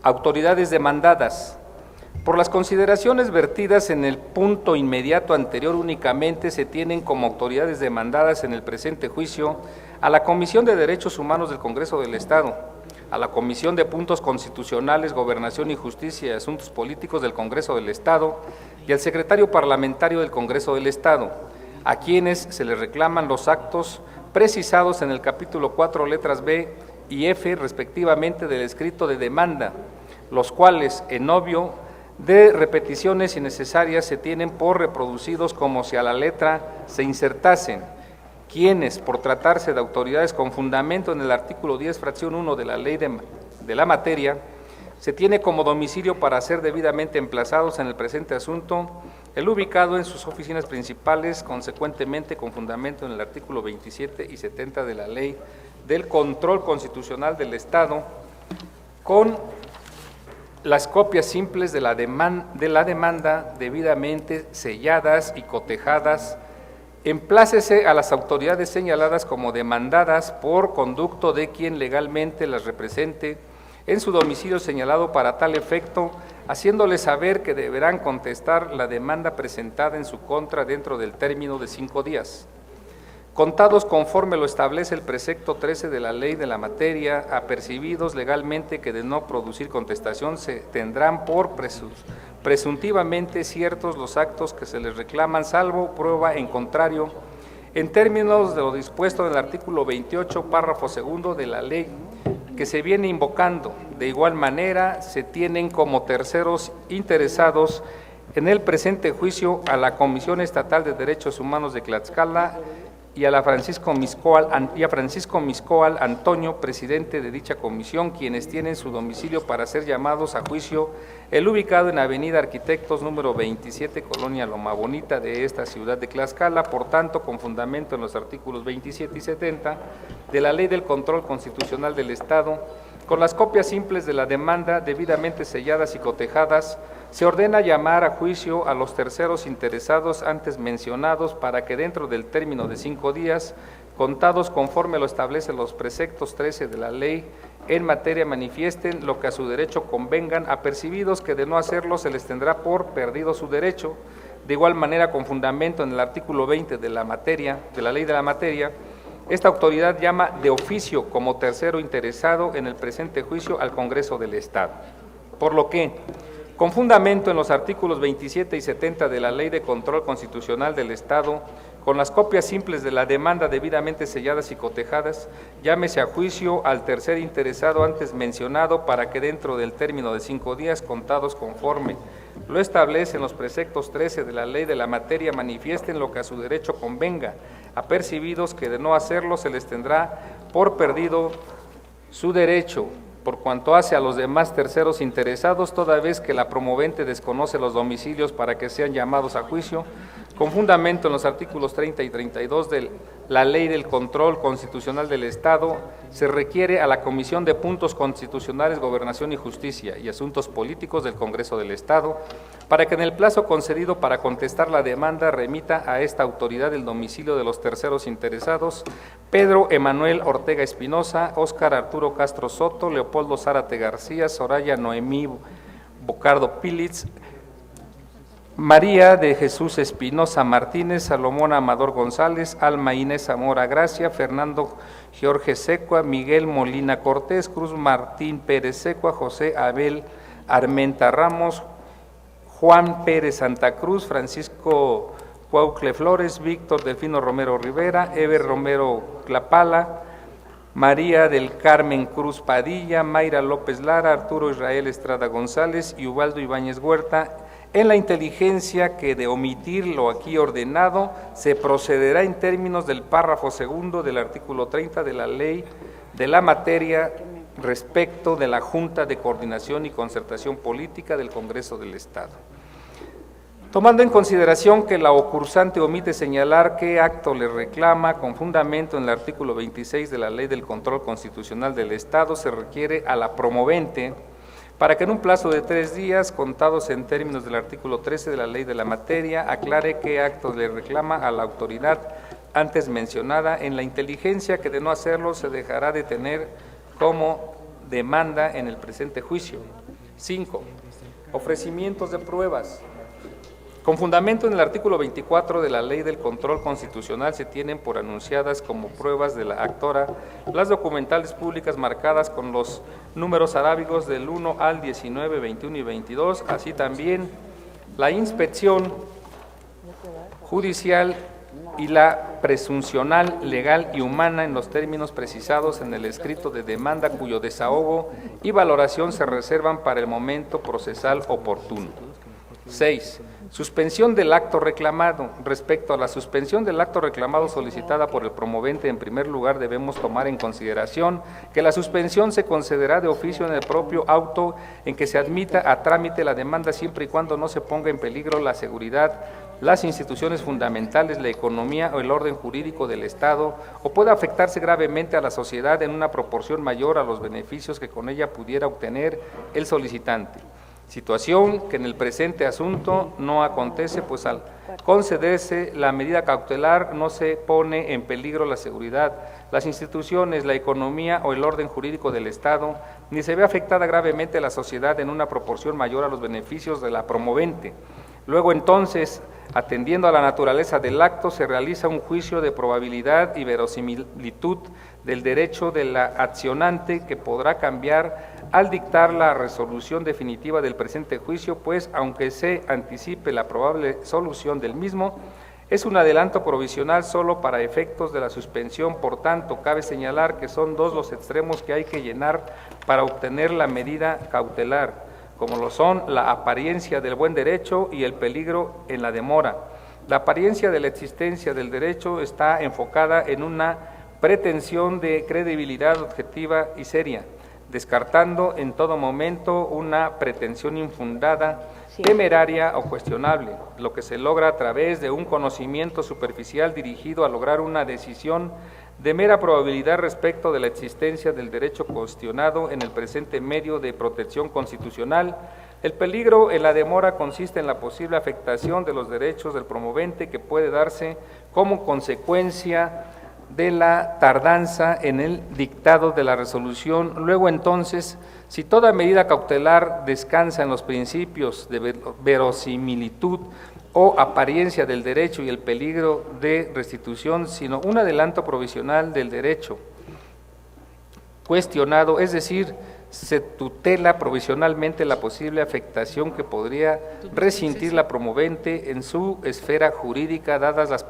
Autoridades demandadas. Por las consideraciones vertidas en el punto inmediato anterior, únicamente se tienen como autoridades demandadas en el presente juicio a la Comisión de Derechos Humanos del Congreso del Estado, a la Comisión de Puntos Constitucionales, Gobernación y Justicia y Asuntos Políticos del Congreso del Estado y al Secretario Parlamentario del Congreso del Estado, a quienes se les reclaman los actos precisados en el capítulo 4, letras B y F, respectivamente, del escrito de demanda, los cuales, en obvio de repeticiones innecesarias, se tienen por reproducidos como si a la letra se insertasen, quienes, por tratarse de autoridades con fundamento en el artículo 10, fracción 1 de la Ley de la materia, se tiene como domicilio para ser debidamente emplazados en el presente asunto el ubicado en sus oficinas principales, consecuentemente con fundamento en el artículo 27 y 70 de la Ley del Control Constitucional del Estado, con las copias simples de la demanda debidamente selladas y cotejadas. Emplácese a las autoridades señaladas como demandadas por conducto de quien legalmente las represente en su domicilio señalado para tal efecto, haciéndoles saber que deberán contestar la demanda presentada en su contra dentro del término de 5 días. Contados conforme lo establece el precepto 13 de la Ley de la materia, apercibidos legalmente que de no producir contestación se tendrán por presuntivamente ciertos los actos que se les reclaman, salvo prueba en contrario, en términos de lo dispuesto en el artículo 28, párrafo segundo de la ley que se viene invocando. De igual manera, se tienen como terceros interesados en el presente juicio a la Comisión Estatal de Derechos Humanos de Tlaxcala y a Francisco Miscoal Antonio, presidente de dicha comisión, quienes tienen su domicilio para ser llamados a juicio, el ubicado en Avenida Arquitectos número 27, Colonia Loma Bonita de esta ciudad de Tlaxcala, por tanto, con fundamento en los artículos 27 y 70 de la Ley del Control Constitucional del Estado, con las copias simples de la demanda debidamente selladas y cotejadas, se ordena llamar a juicio a los terceros interesados antes mencionados para que dentro del término de 5 días, contados conforme lo establecen los preceptos 13 de la ley en materia, manifiesten lo que a su derecho convengan, apercibidos que de no hacerlo se les tendrá por perdido su derecho. De igual manera, con fundamento en el artículo 20 de la ley de la materia, esta autoridad llama de oficio como tercero interesado en el presente juicio al Congreso del Estado. Por lo que, con fundamento en los artículos 27 y 70 de la Ley de Control Constitucional del Estado, con las copias simples de la demanda debidamente selladas y cotejadas, llámese a juicio al tercer interesado antes mencionado para que dentro del término de 5 días, contados conforme lo establecen los preceptos 13 de la Ley de la materia, manifiesten lo que a su derecho convenga, apercibidos que de no hacerlo se les tendrá por perdido su derecho, por cuanto hace a los demás terceros interesados, toda vez que la promovente desconoce los domicilios para que sean llamados a juicio, con fundamento en los artículos 30 y 32 de la Ley del Control Constitucional del Estado, se requiere a la Comisión de Puntos Constitucionales, Gobernación y Justicia y Asuntos Políticos del Congreso del Estado, para que en el plazo concedido para contestar la demanda remita a esta autoridad el domicilio de los terceros interesados: Pedro Emanuel Ortega Espinosa, Óscar Arturo Castro Soto, Leopoldo Zárate García, Soraya Noemí Bocardo Pílitz, María de Jesús Espinosa Martínez, Salomón Amador González, Alma Inés Zamora Gracia, Fernando Jorge Secua, Miguel Molina Cortés, Cruz Martín Pérez Secua, José Abel Armenta Ramos, Juan Pérez Santa Cruz, Francisco Cuaucle Flores, Víctor Delfino Romero Rivera, Eber Romero Clapala, María del Carmen Cruz Padilla, Mayra López Lara, Arturo Israel Estrada González y Ubaldo Ibáñez Huerta, en la inteligencia que de omitir lo aquí ordenado se procederá en términos del párrafo segundo del artículo 30 de la ley de la materia respecto de la Junta de Coordinación y Concertación Política del Congreso del Estado. Tomando en consideración que la ocursante omite señalar qué acto le reclama con fundamento en el artículo 26 de la Ley del Control Constitucional del Estado, se requiere a la promovente para que en un plazo de 3 días, contados en términos del artículo 13 de la Ley de la Materia, aclare qué acto le reclama a la autoridad antes mencionada en la inteligencia, que de no hacerlo se dejará de tener como demanda en el presente juicio. 5. Ofrecimientos de pruebas. Con fundamento en el artículo 24 de la Ley del Control Constitucional se tienen por anunciadas como pruebas de la actora las documentales públicas marcadas con los números arábigos del 1 al 19, 21 y 22, así también la inspección judicial y la presuncional legal y humana en los términos precisados en el escrito de demanda cuyo desahogo y valoración se reservan para el momento procesal oportuno. 6. Suspensión del acto reclamado. Respecto a la suspensión del acto reclamado solicitada por el promovente, en primer lugar debemos tomar en consideración que la suspensión se concederá de oficio en el propio auto en que se admita a trámite la demanda siempre y cuando no se ponga en peligro la seguridad, las instituciones fundamentales, la economía o el orden jurídico del Estado, o pueda afectarse gravemente a la sociedad en una proporción mayor a los beneficios que con ella pudiera obtener el solicitante. Situación que en el presente asunto no acontece, pues al concederse la medida cautelar no se pone en peligro la seguridad, las instituciones, la economía o el orden jurídico del Estado, ni se ve afectada gravemente la sociedad en una proporción mayor a los beneficios de la promovente. Luego entonces, atendiendo a la naturaleza del acto, se realiza un juicio de probabilidad y verosimilitud del derecho de la accionante que podrá cambiar al dictar la resolución definitiva del presente juicio, pues aunque se anticipe la probable solución del mismo, es un adelanto provisional solo para efectos de la suspensión. Por tanto, cabe señalar que son 2 los extremos que hay que llenar para obtener la medida cautelar, como lo son la apariencia del buen derecho y el peligro en la demora. La apariencia de la existencia del derecho está enfocada en una pretensión de credibilidad objetiva y seria, descartando en todo momento una pretensión infundada, temeraria o cuestionable, lo que se logra a través de un conocimiento superficial dirigido a lograr una decisión de mera probabilidad respecto de la existencia del derecho cuestionado en el presente medio de protección constitucional. El peligro en la demora consiste en la posible afectación de los derechos del promovente que puede darse como consecuencia de la tardanza en el dictado de la resolución. Luego entonces, si toda medida cautelar descansa en los principios de verosimilitud o apariencia del derecho y el peligro de restitución, sino un adelanto provisional del derecho cuestionado, es decir, se tutela provisionalmente la posible afectación que podría resentir la promovente en su esfera jurídica, dadas las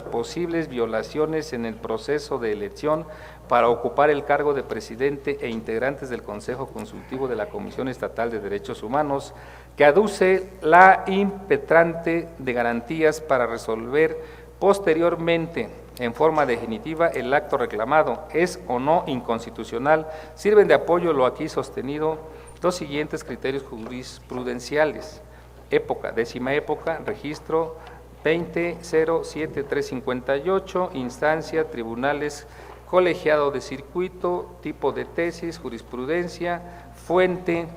posibles violaciones en el proceso de elección para ocupar el cargo de presidente e integrantes del Consejo Consultivo de la Comisión Estatal de Derechos Humanos, que aduce la impetrante de garantías para resolver posteriormente en forma definitiva el acto reclamado, es o no inconstitucional. Sirven de apoyo lo aquí sostenido los siguientes criterios jurisprudenciales. Época, 10ª época, registro 20.07358, instancia, tribunales, colegiado de circuito, tipo de tesis, jurisprudencia, fuente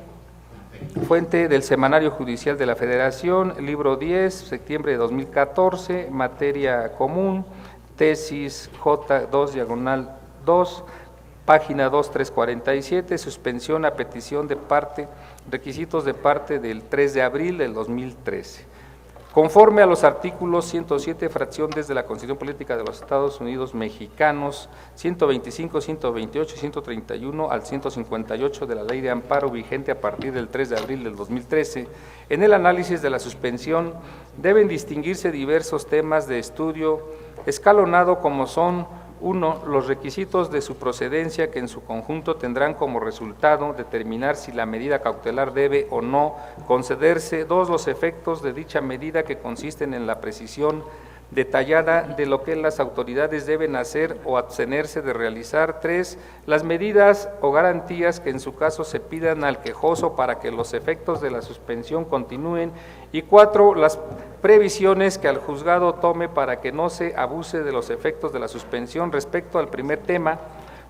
del Semanario Judicial de la Federación, libro 10, septiembre de 2014, materia común, tesis J2/2, página 2347, suspensión a petición de parte, requisitos de parte del 3 de abril del 2013. Conforme a los artículos 107, fracción desde la Constitución Política de los Estados Unidos Mexicanos, 125, 128 y 131 al 158 de la Ley de Amparo vigente a partir del 3 de abril del 2013, en el análisis de la suspensión deben distinguirse diversos temas de estudio escalonado como son 1. Los requisitos de su procedencia, que en su conjunto tendrán como resultado determinar si la medida cautelar debe o no concederse. 2. Los efectos de dicha medida, que consisten en la precisión detallada de lo que las autoridades deben hacer o abstenerse de realizar. 3. Las medidas o garantías que en su caso se pidan al quejoso para que los efectos de la suspensión continúen. Y 4. Las previsiones que el juzgado tome para que no se abuse de los efectos de la suspensión. Respecto al primer tema,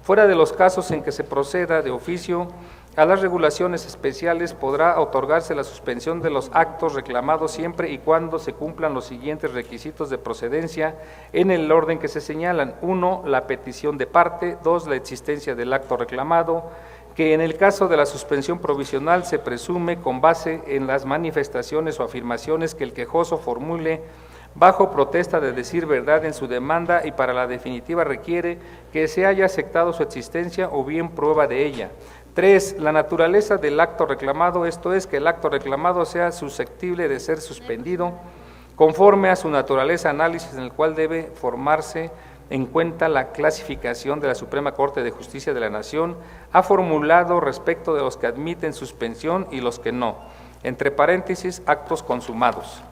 fuera de los casos en que se proceda de oficio a las regulaciones especiales, podrá otorgarse la suspensión de los actos reclamados siempre y cuando se cumplan los siguientes requisitos de procedencia en el orden que se señalan. 1. La petición de parte. 2. La existencia del acto reclamado, que en el caso de la suspensión provisional se presume con base en las manifestaciones o afirmaciones que el quejoso formule bajo protesta de decir verdad en su demanda, y para la definitiva requiere que se haya aceptado su existencia o bien prueba de ella. 3. La naturaleza del acto reclamado, esto es, que el acto reclamado sea susceptible de ser suspendido conforme a su naturaleza, análisis en el cual debe formarse en cuenta la clasificación de la Suprema Corte de Justicia de la Nación ha formulado respecto de los que admiten suspensión y los que no, entre paréntesis, actos consumados,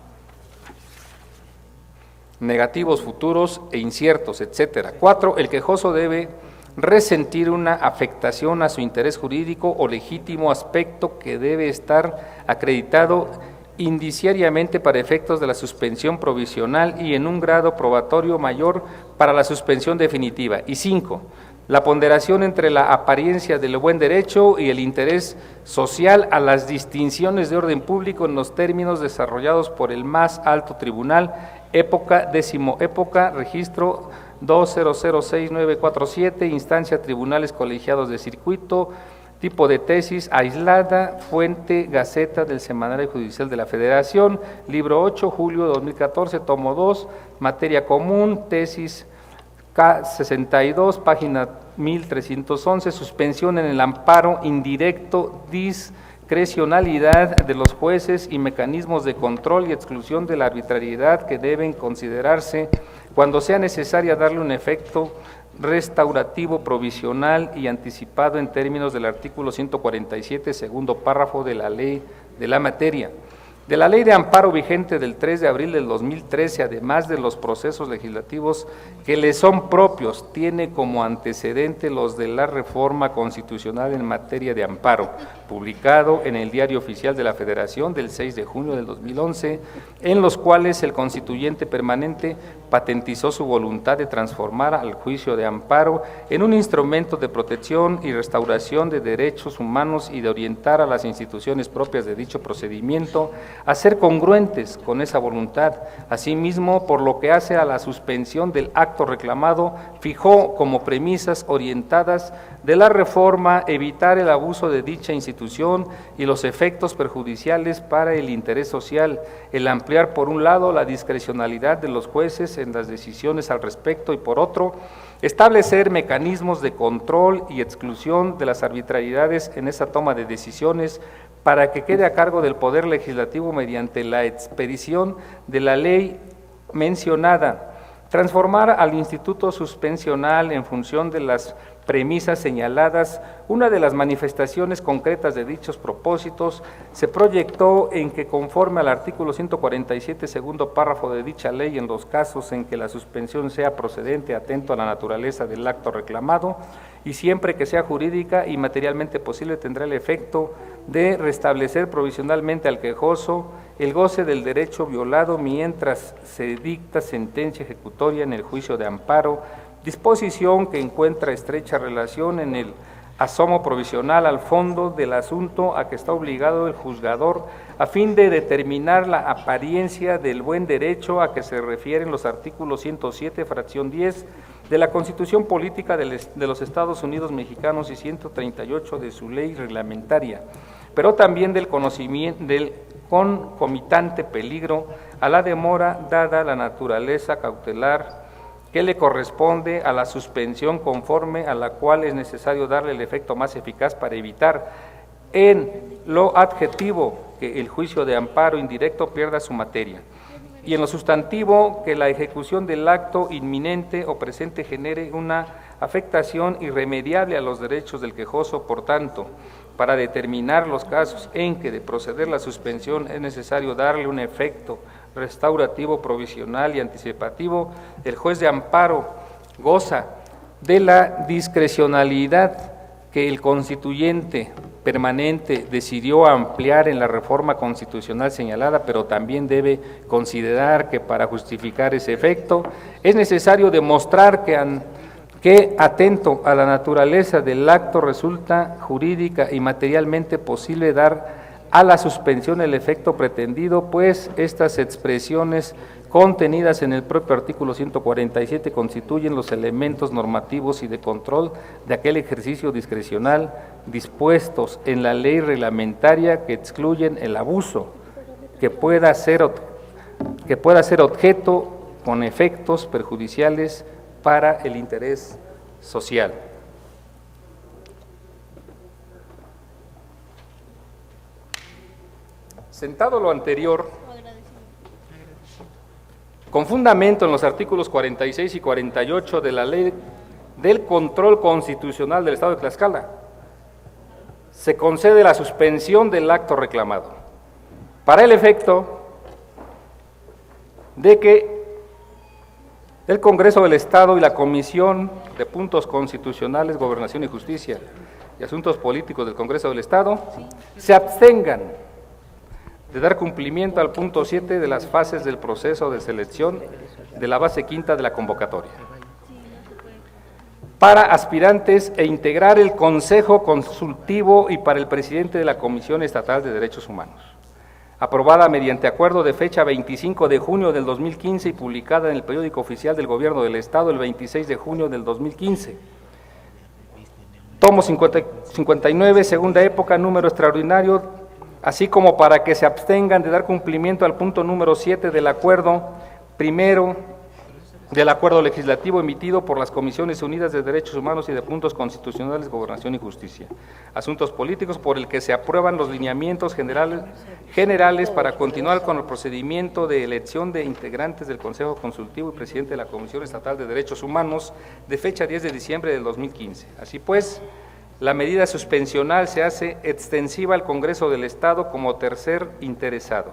negativos, futuros e inciertos, etcétera. 4. El quejoso debe resentir una afectación a su interés jurídico o legítimo aspecto que debe estar acreditado indiciariamente para efectos de la suspensión provisional y en un grado probatorio mayor para la suspensión definitiva. Y 5. La ponderación entre la apariencia del buen derecho y el interés social a las distinciones de orden público en los términos desarrollados por el más alto tribunal, época, registro 2006-947, instancia tribunales colegiados de circuito, tipo de tesis aislada, fuente Gaceta del Semanario Judicial de la Federación, libro 8, julio 2014, tomo 2, materia común, tesis K62, página 1311, suspensión en el amparo indirecto, discrecionalidad de los jueces y mecanismos de control y exclusión de la arbitrariedad que deben considerarse cuando sea necesaria darle un efecto restaurativo provisional y anticipado en términos del artículo 147, segundo párrafo de la ley de la materia. De la Ley de Amparo vigente del 3 de abril del 2013, además de los procesos legislativos que le son propios, tiene como antecedente los de la reforma constitucional en materia de amparo, publicado en el Diario Oficial de la Federación del 6 de junio del 2011, en los cuales el constituyente permanente patentizó su voluntad de transformar al juicio de amparo en un instrumento de protección y restauración de derechos humanos y de orientar a las instituciones propias de dicho procedimiento a ser congruentes con esa voluntad. Asimismo, por lo que hace a la suspensión del acto reclamado, fijó como premisas orientadas de la reforma evitar el abuso de dicha institución y los efectos perjudiciales para el interés social, el ampliar por un lado la discrecionalidad de los jueces en las decisiones al respecto y por otro, establecer mecanismos de control y exclusión de las arbitrariedades en esa toma de decisiones para que quede a cargo del Poder Legislativo mediante la expedición de la ley mencionada, transformar al Instituto Suspensional en función de las premisas señaladas. Una de las manifestaciones concretas de dichos propósitos se proyectó en que, conforme al artículo 147, segundo párrafo de dicha ley, en los casos en que la suspensión sea procedente, atento a la naturaleza del acto reclamado, y siempre que sea jurídica y materialmente posible, tendrá el efecto de restablecer provisionalmente al quejoso el goce del derecho violado mientras se dicta sentencia ejecutoria en el juicio de amparo, disposición que encuentra estrecha relación en el asomo provisional al fondo del asunto a que está obligado el juzgador a fin de determinar la apariencia del buen derecho a que se refieren los artículos 107, fracción 10 de la Constitución Política de los Estados Unidos Mexicanos y 138 de su ley reglamentaria, pero también del conocimiento del concomitante peligro a la demora dada la naturaleza cautelar que le corresponde a la suspensión, conforme a la cual es necesario darle el efecto más eficaz para evitar en lo adjetivo que el juicio de amparo indirecto pierda su materia. y en lo sustantivo, que la ejecución del acto inminente o presente genere una afectación irremediable a los derechos del quejoso. Por tanto, para determinar los casos en que de proceder la suspensión es necesario darle un efecto restaurativo, provisional y anticipativo, el juez de amparo goza de la discrecionalidad que el constituyente permanente decidió ampliar en la reforma constitucional señalada, pero también debe considerar que para justificar ese efecto es necesario demostrar que atento a la naturaleza del acto resulta jurídica y materialmente posible dar a la suspensión el efecto pretendido, pues estas expresiones contenidas en el propio artículo 147 constituyen los elementos normativos y de control de aquel ejercicio discrecional dispuestos en la ley reglamentaria que excluyen el abuso que pueda ser objeto con efectos perjudiciales para el interés social. Sentado lo anterior, con fundamento en los artículos 46 y 48 de la Ley del Control Constitucional del Estado de Tlaxcala, se concede la suspensión del acto reclamado, para el efecto de que el Congreso del Estado y la Comisión de Puntos Constitucionales, Gobernación y Justicia y Asuntos Políticos del Congreso del Estado se abstengan de dar cumplimiento al punto 7 de las fases del proceso de selección de la base quinta de la convocatoria para aspirantes e integrar el Consejo Consultivo y para el presidente de la Comisión Estatal de Derechos Humanos, aprobada mediante acuerdo de fecha 25 de junio del 2015 y publicada en el Periódico Oficial del Gobierno del Estado el 26 de junio del 2015. Tomo 59, segunda época, número extraordinario, así como para que se abstengan de dar cumplimiento al punto número 7 del acuerdo primero del acuerdo legislativo emitido por las Comisiones Unidas de Derechos Humanos y de Puntos Constitucionales, Gobernación y Justicia, Asuntos Políticos, por el que se aprueban los lineamientos generales para continuar con el procedimiento de elección de integrantes del Consejo Consultivo y presidente de la Comisión Estatal de Derechos Humanos de fecha 10 de diciembre del 2015. Así pues, la medida suspensional se hace extensiva al Congreso del Estado como tercer interesado,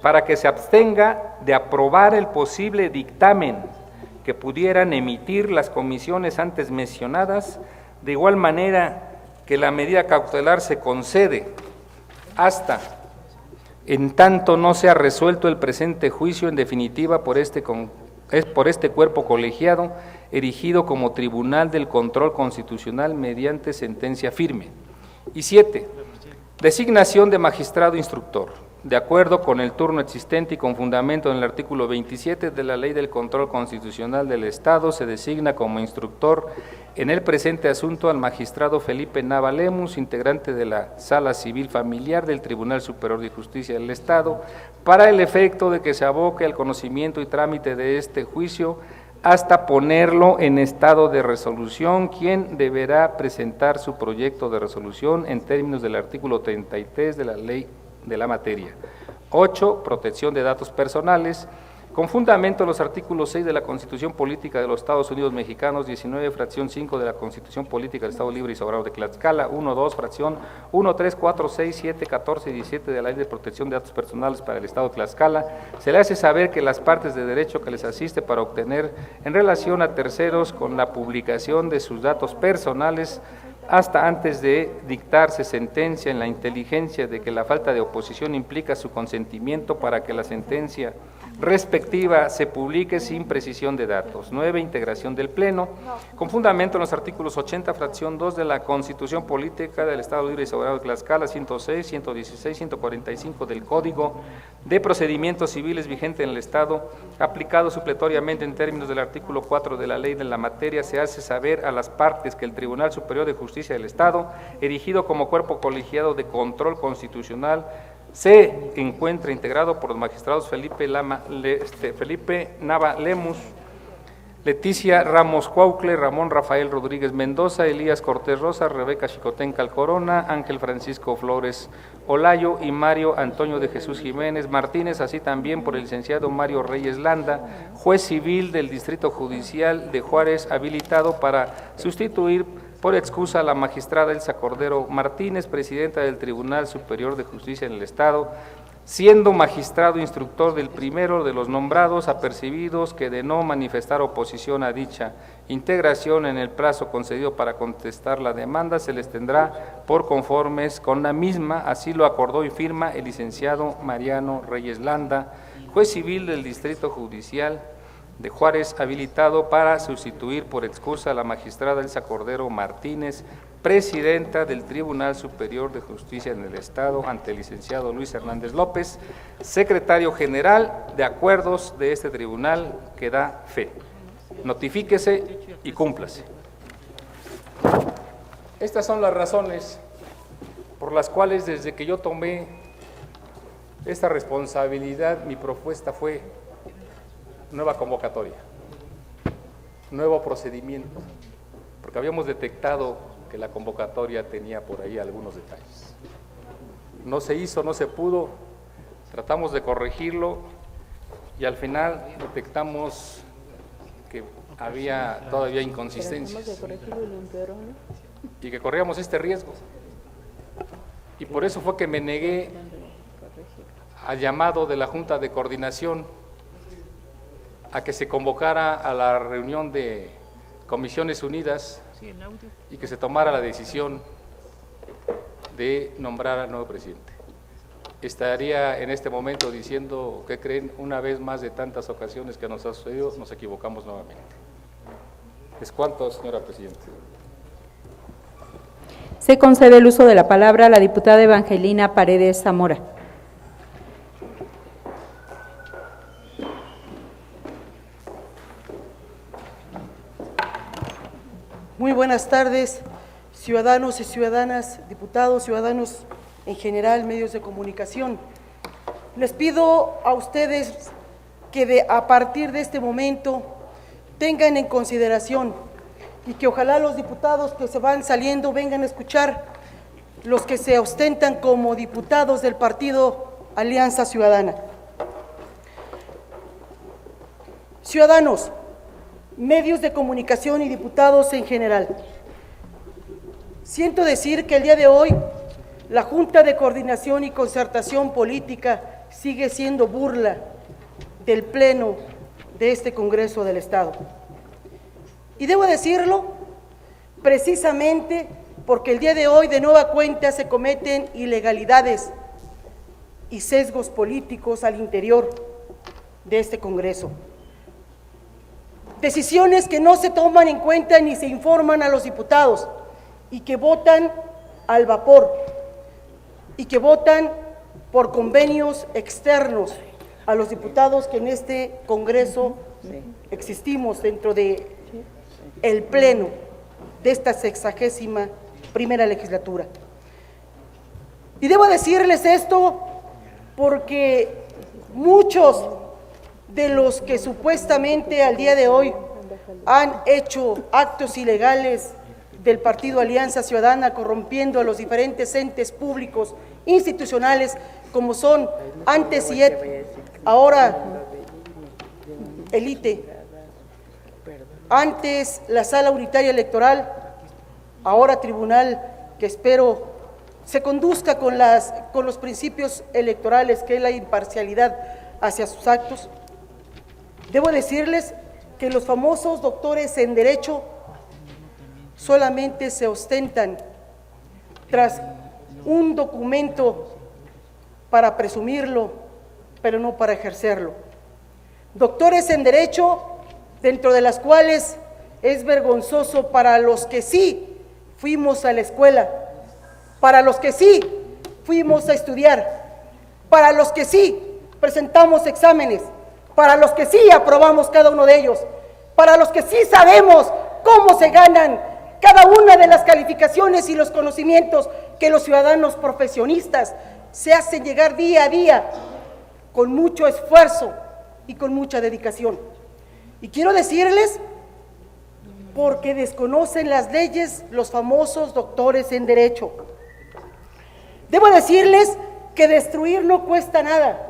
para que se abstenga de aprobar el posible dictamen que pudieran emitir las comisiones antes mencionadas, de igual manera que la medida cautelar se concede hasta en tanto no sea resuelto el presente juicio en definitiva por este cuerpo colegiado erigido como Tribunal del Control Constitucional mediante sentencia firme. Y 7. Designación de magistrado instructor. De acuerdo con el turno existente y con fundamento en el artículo 27 de la Ley del Control Constitucional del Estado, se designa como instructor en el presente asunto al magistrado Felipe Nava Lemus, integrante de la Sala Civil Familiar del Tribunal Superior de Justicia del Estado, para el efecto de que se aboque al conocimiento y trámite de este juicio hasta ponerlo en estado de resolución, quien deberá presentar su proyecto de resolución en términos del artículo 33 de la ley de la materia. 8. Protección de datos personales. Con fundamento en los artículos 6 de la Constitución Política de los Estados Unidos Mexicanos, 19, fracción 5 de la Constitución Política del Estado Libre y Soberano de Tlaxcala, 1, 2, fracción 1, 3, 4, 6, 7, 14 y 17 de la Ley de Protección de Datos Personales para el Estado de Tlaxcala, se le hace saber que las partes de derecho que les asiste para obtener en relación a terceros con la publicación de sus datos personales hasta antes de dictarse sentencia en la inteligencia de que la falta de oposición implica su consentimiento para que la sentencia respectiva se publique sin precisión de datos. 9. Integración del Pleno. Con fundamento en los artículos 80, fracción 2 de la Constitución Política del Estado Libre y Soberano de Tlaxcala, 106, 116, 145 del Código de Procedimientos Civiles vigente en el Estado, aplicado supletoriamente en términos del artículo 4 de la Ley de la materia, se hace saber a las partes que el Tribunal Superior de Justicia del Estado, erigido como cuerpo colegiado de control constitucional, se encuentra integrado por los magistrados Felipe Nava Lemus, Leticia Ramos Cuaucle, Ramón Rafael Rodríguez Mendoza, Elías Cortés Rosa, Rebeca Chicotenca Alcorona, Ángel Francisco Flores Olayo y Mario Antonio de Jesús Jiménez Martínez, así también por el licenciado Mario Reyes Landa, juez civil del Distrito Judicial de Juárez, habilitado para sustituir por excusa a la magistrada Elsa Cordero Martínez, presidenta del Tribunal Superior de Justicia en el Estado, siendo magistrado instructor del primero de los nombrados apercibidos que de no manifestar oposición a dicha integración en el plazo concedido para contestar la demanda, se les tendrá por conformes con la misma, así lo acordó y firma el licenciado Mariano Reyes Landa, juez civil del Distrito Judicial de Juárez, habilitado para sustituir por excusa a la magistrada Elsa Cordero Martínez, presidenta del Tribunal Superior de Justicia en el Estado, ante el licenciado Luis Hernández López, secretario general de acuerdos de este tribunal que da fe. Notifíquese y cúmplase. Estas son las razones por las cuales desde que yo tomé esta responsabilidad, mi propuesta fue nueva convocatoria, nuevo procedimiento, porque habíamos detectado que la convocatoria tenía por ahí algunos detalles. No se hizo, no se pudo, tratamos de corregirlo y al final detectamos que había todavía inconsistencias y que corríamos este riesgo. Y por eso fue que me negué al llamado de la Junta de Coordinación a que se convocara a la reunión de Comisiones Unidas y que se tomara la decisión de nombrar al nuevo presidente. Estaría en este momento diciendo que creen, una vez más de tantas ocasiones que nos ha sucedido, nos equivocamos nuevamente. Es cuanto, señora Presidenta. Se concede el uso de la palabra a la diputada Evangelina Paredes Zamora. Muy buenas tardes, ciudadanos y ciudadanas, diputados, ciudadanos en general, medios de comunicación. Les pido a ustedes que a partir de este momento tengan en consideración y que ojalá los diputados que se van saliendo vengan a escuchar, los que se ostentan como diputados del partido Alianza Ciudadana. Ciudadanos, medios de comunicación y diputados en general, siento decir que el día de hoy la Junta de Coordinación y Concertación Política sigue siendo burla del Pleno de este Congreso del Estado. Y debo decirlo precisamente porque el día de hoy de nueva cuenta se cometen ilegalidades y sesgos políticos al interior de este Congreso. Decisiones que no se toman en cuenta ni se informan a los diputados y que votan al vapor y que votan por convenios externos a los diputados que en este Congreso existimos dentro de el Pleno de esta 61ª legislatura. Y debo decirles esto porque muchos de los que supuestamente al día de hoy han hecho actos ilegales del Partido Alianza Ciudadana, corrompiendo a los diferentes entes públicos institucionales, como son antes IET, ahora el ITE, antes la Sala Unitaria Electoral, ahora Tribunal, que espero se conduzca con los principios electorales, que es la imparcialidad hacia sus actos. Debo decirles que los famosos doctores en Derecho solamente se ostentan tras un documento para presumirlo, pero no para ejercerlo. Doctores en Derecho, dentro de las cuales es vergonzoso para los que sí fuimos a la escuela, para los que sí fuimos a estudiar, para los que sí presentamos exámenes, para los que sí aprobamos cada uno de ellos, para los que sí sabemos cómo se ganan cada una de las calificaciones y los conocimientos que los ciudadanos profesionistas se hacen llegar día a día con mucho esfuerzo y con mucha dedicación. Y quiero decirles porque desconocen las leyes los famosos doctores en Derecho. Debo decirles que destruir no cuesta nada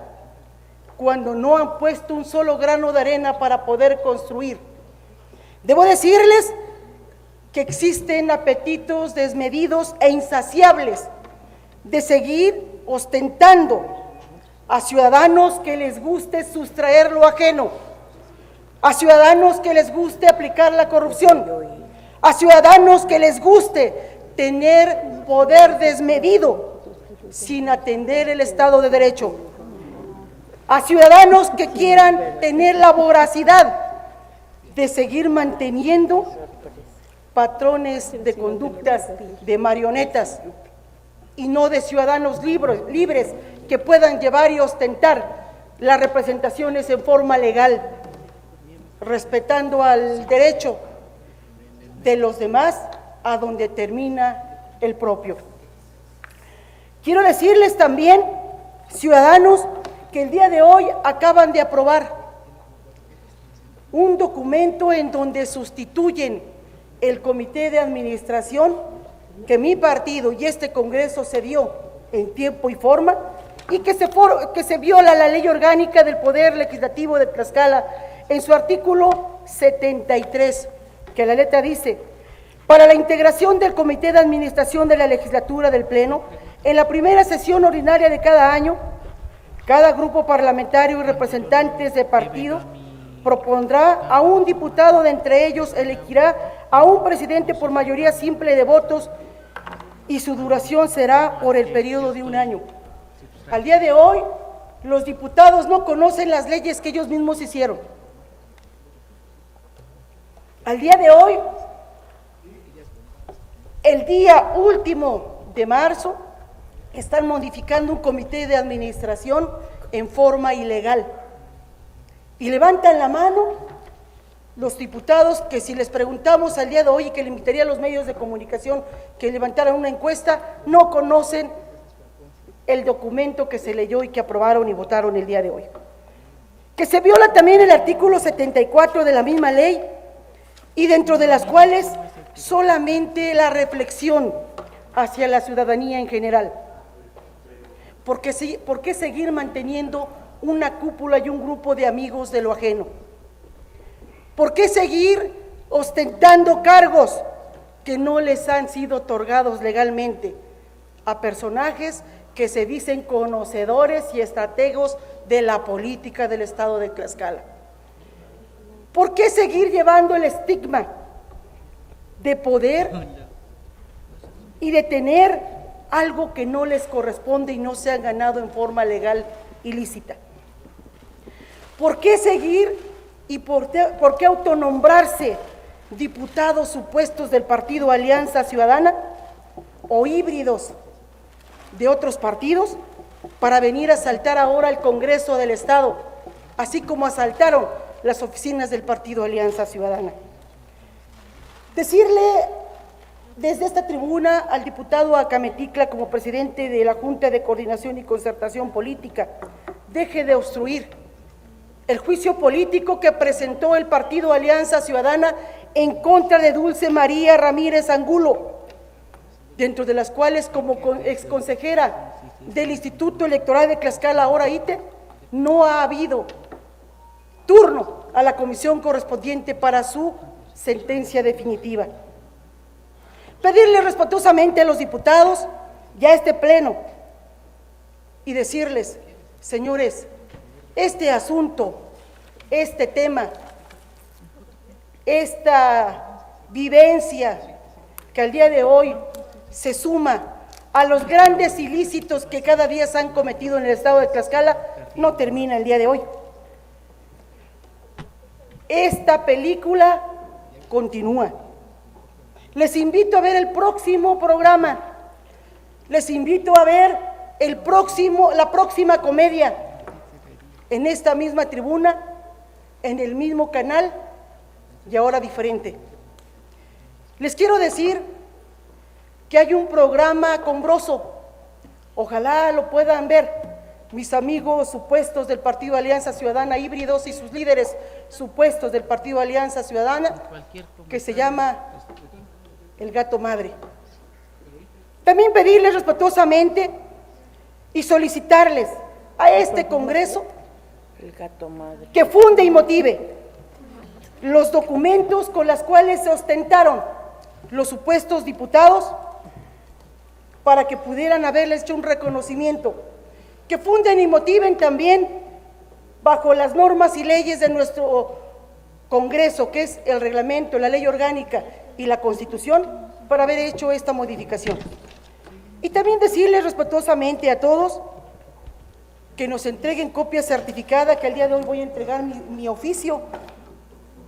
cuando no han puesto un solo grano de arena para poder construir. Debo decirles que existen apetitos desmedidos e insaciables de seguir ostentando a ciudadanos que les guste sustraer lo ajeno, a ciudadanos que les guste aplicar la corrupción, a ciudadanos que les guste tener poder desmedido sin atender el Estado de Derecho, a ciudadanos que quieran tener la voracidad de seguir manteniendo patrones de conductas de marionetas y no de ciudadanos libres que puedan llevar y ostentar las representaciones en forma legal, respetando al derecho de los demás a donde termina el propio. Quiero decirles también, ciudadanos, que el día de hoy acaban de aprobar un documento en donde sustituyen el comité de administración que mi partido y este Congreso se dio en tiempo y forma, y que se viola la ley orgánica del Poder Legislativo de Tlaxcala en su artículo 73, que la letra dice: para la integración del comité de administración de la legislatura del Pleno, en la primera sesión ordinaria de cada año, cada grupo parlamentario y representantes de partido propondrá a un diputado, de entre ellos elegirá a un presidente por mayoría simple de votos y su duración será por el periodo de un año. Al día de hoy, los diputados no conocen las leyes que ellos mismos hicieron. Al día de hoy, el día último de marzo, están modificando un comité de administración en forma ilegal. Y levantan la mano los diputados que, si les preguntamos al día de hoy, y que le invitaría a los medios de comunicación que levantaran una encuesta, no conocen el documento que se leyó y que aprobaron y votaron el día de hoy. Que se viola también el artículo 74 de la misma ley, y dentro de las cuales solamente la reflexión hacia la ciudadanía en general. ¿Por qué seguir manteniendo una cúpula y un grupo de amigos de lo ajeno? ¿Por qué seguir ostentando cargos que no les han sido otorgados legalmente a personajes que se dicen conocedores y estrategos de la política del Estado de Tlaxcala? ¿Por qué seguir llevando el estigma de poder y de tener algo que no les corresponde y no se han ganado en forma legal ilícita? ¿Por qué seguir y por qué autonombrarse diputados supuestos del partido Alianza Ciudadana o híbridos de otros partidos para venir a asaltar ahora el Congreso del Estado, así como asaltaron las oficinas del partido Alianza Ciudadana? Decirle desde esta tribuna al diputado Acameticla, como presidente de la Junta de Coordinación y Concertación Política, deje de obstruir el juicio político que presentó el partido Alianza Ciudadana en contra de Dulce María Ramírez Angulo, dentro de las cuales, como exconsejera del Instituto Electoral de Tlaxcala, ahora ITE, no ha habido turno a la comisión correspondiente para su sentencia definitiva. Pedirle respetuosamente a los diputados y a este pleno y decirles: señores, este asunto, este tema, esta vivencia que al día de hoy se suma a los grandes ilícitos que cada día se han cometido en el Estado de Tlaxcala, no termina el día de hoy. Esta película continúa. Les invito a ver el próximo programa, les invito a ver la próxima comedia en esta misma tribuna, en el mismo canal y ahora diferente. Les quiero decir que hay un programa asombroso, ojalá lo puedan ver, mis amigos supuestos del Partido Alianza Ciudadana híbridos y sus líderes supuestos del Partido Alianza Ciudadana, que se llama el gato madre. También pedirles respetuosamente y solicitarles a este Congreso que funde y motive los documentos con los cuales se ostentaron los supuestos diputados para que pudieran haberles hecho un reconocimiento, que funden y motiven también bajo las normas y leyes de nuestro Congreso, que es el reglamento, la ley orgánica y la Constitución, para haber hecho esta modificación. Y también decirles respetuosamente a todos que nos entreguen copia certificada, que el día de hoy voy a entregar mi oficio,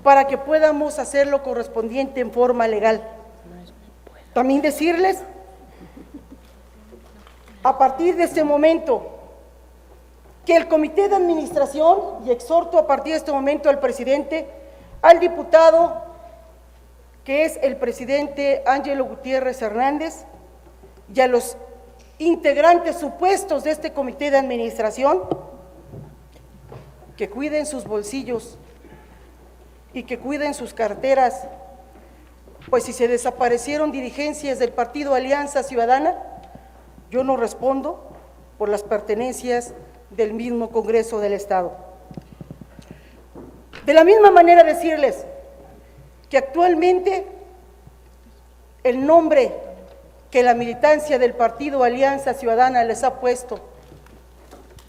para que podamos hacer lo correspondiente en forma legal. También decirles, a partir de este momento, que el comité de administración, y exhorto a partir de este momento al presidente, al diputado, que es el presidente Ángelo Gutiérrez Hernández, y a los integrantes supuestos de este comité de administración, que cuiden sus bolsillos y que cuiden sus carteras, pues si se desaparecieron dirigencias del Partido Alianza Ciudadana, yo no respondo por las pertenencias del mismo Congreso del Estado. De la misma manera decirles que actualmente el nombre que la militancia del Partido Alianza Ciudadana les ha puesto,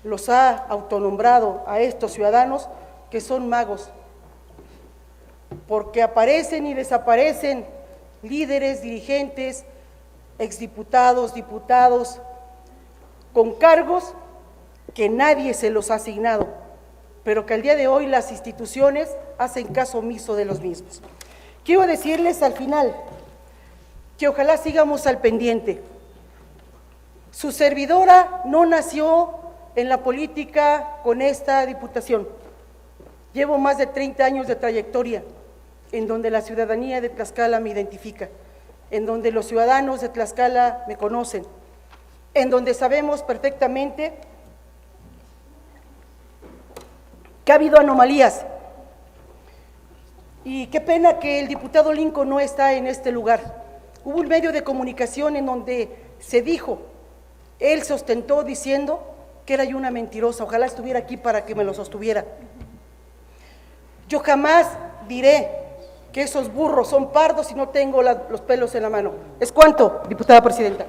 los ha autonombrado a estos ciudadanos, que son magos, porque aparecen y desaparecen líderes, dirigentes, exdiputados, diputados, con cargos que nadie se los ha asignado, pero que al día de hoy las instituciones hacen caso omiso de los mismos. Quiero decirles al final que ojalá sigamos al pendiente. Su servidora no nació en la política con esta diputación. Llevo más de 30 años de trayectoria en donde la ciudadanía de Tlaxcala me identifica, en donde los ciudadanos de Tlaxcala me conocen, en donde sabemos perfectamente que ha habido anomalías. Y qué pena que el diputado Lincoln no está en este lugar. Hubo un medio de comunicación en donde se dijo, él se ostentó diciendo que era yo una mentirosa. Ojalá estuviera aquí para que me lo sostuviera. Yo jamás diré que esos burros son pardos y no tengo los pelos en la mano. ¿Es cuánto, diputada presidenta?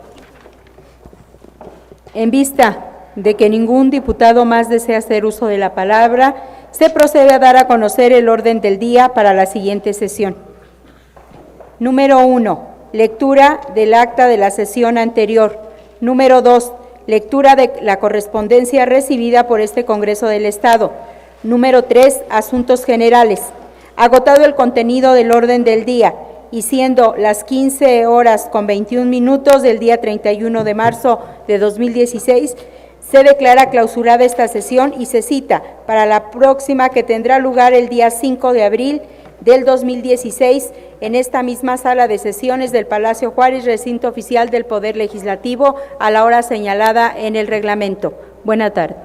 En vista de que ningún diputado más desea hacer uso de la palabra, se procede a dar a conocer el orden del día para la siguiente sesión. Número 1, lectura del acta de la sesión anterior. Número 2, lectura de la correspondencia recibida por este Congreso del Estado. Número 3, asuntos generales. Agotado el contenido del orden del día y siendo las 15:21 del día 31 de marzo de 2016, se declara clausurada esta sesión y se cita para la próxima, que tendrá lugar el día 5 de abril del 2016 en esta misma sala de sesiones del Palacio Juárez, recinto oficial del Poder Legislativo, a la hora señalada en el reglamento. Buena tarde.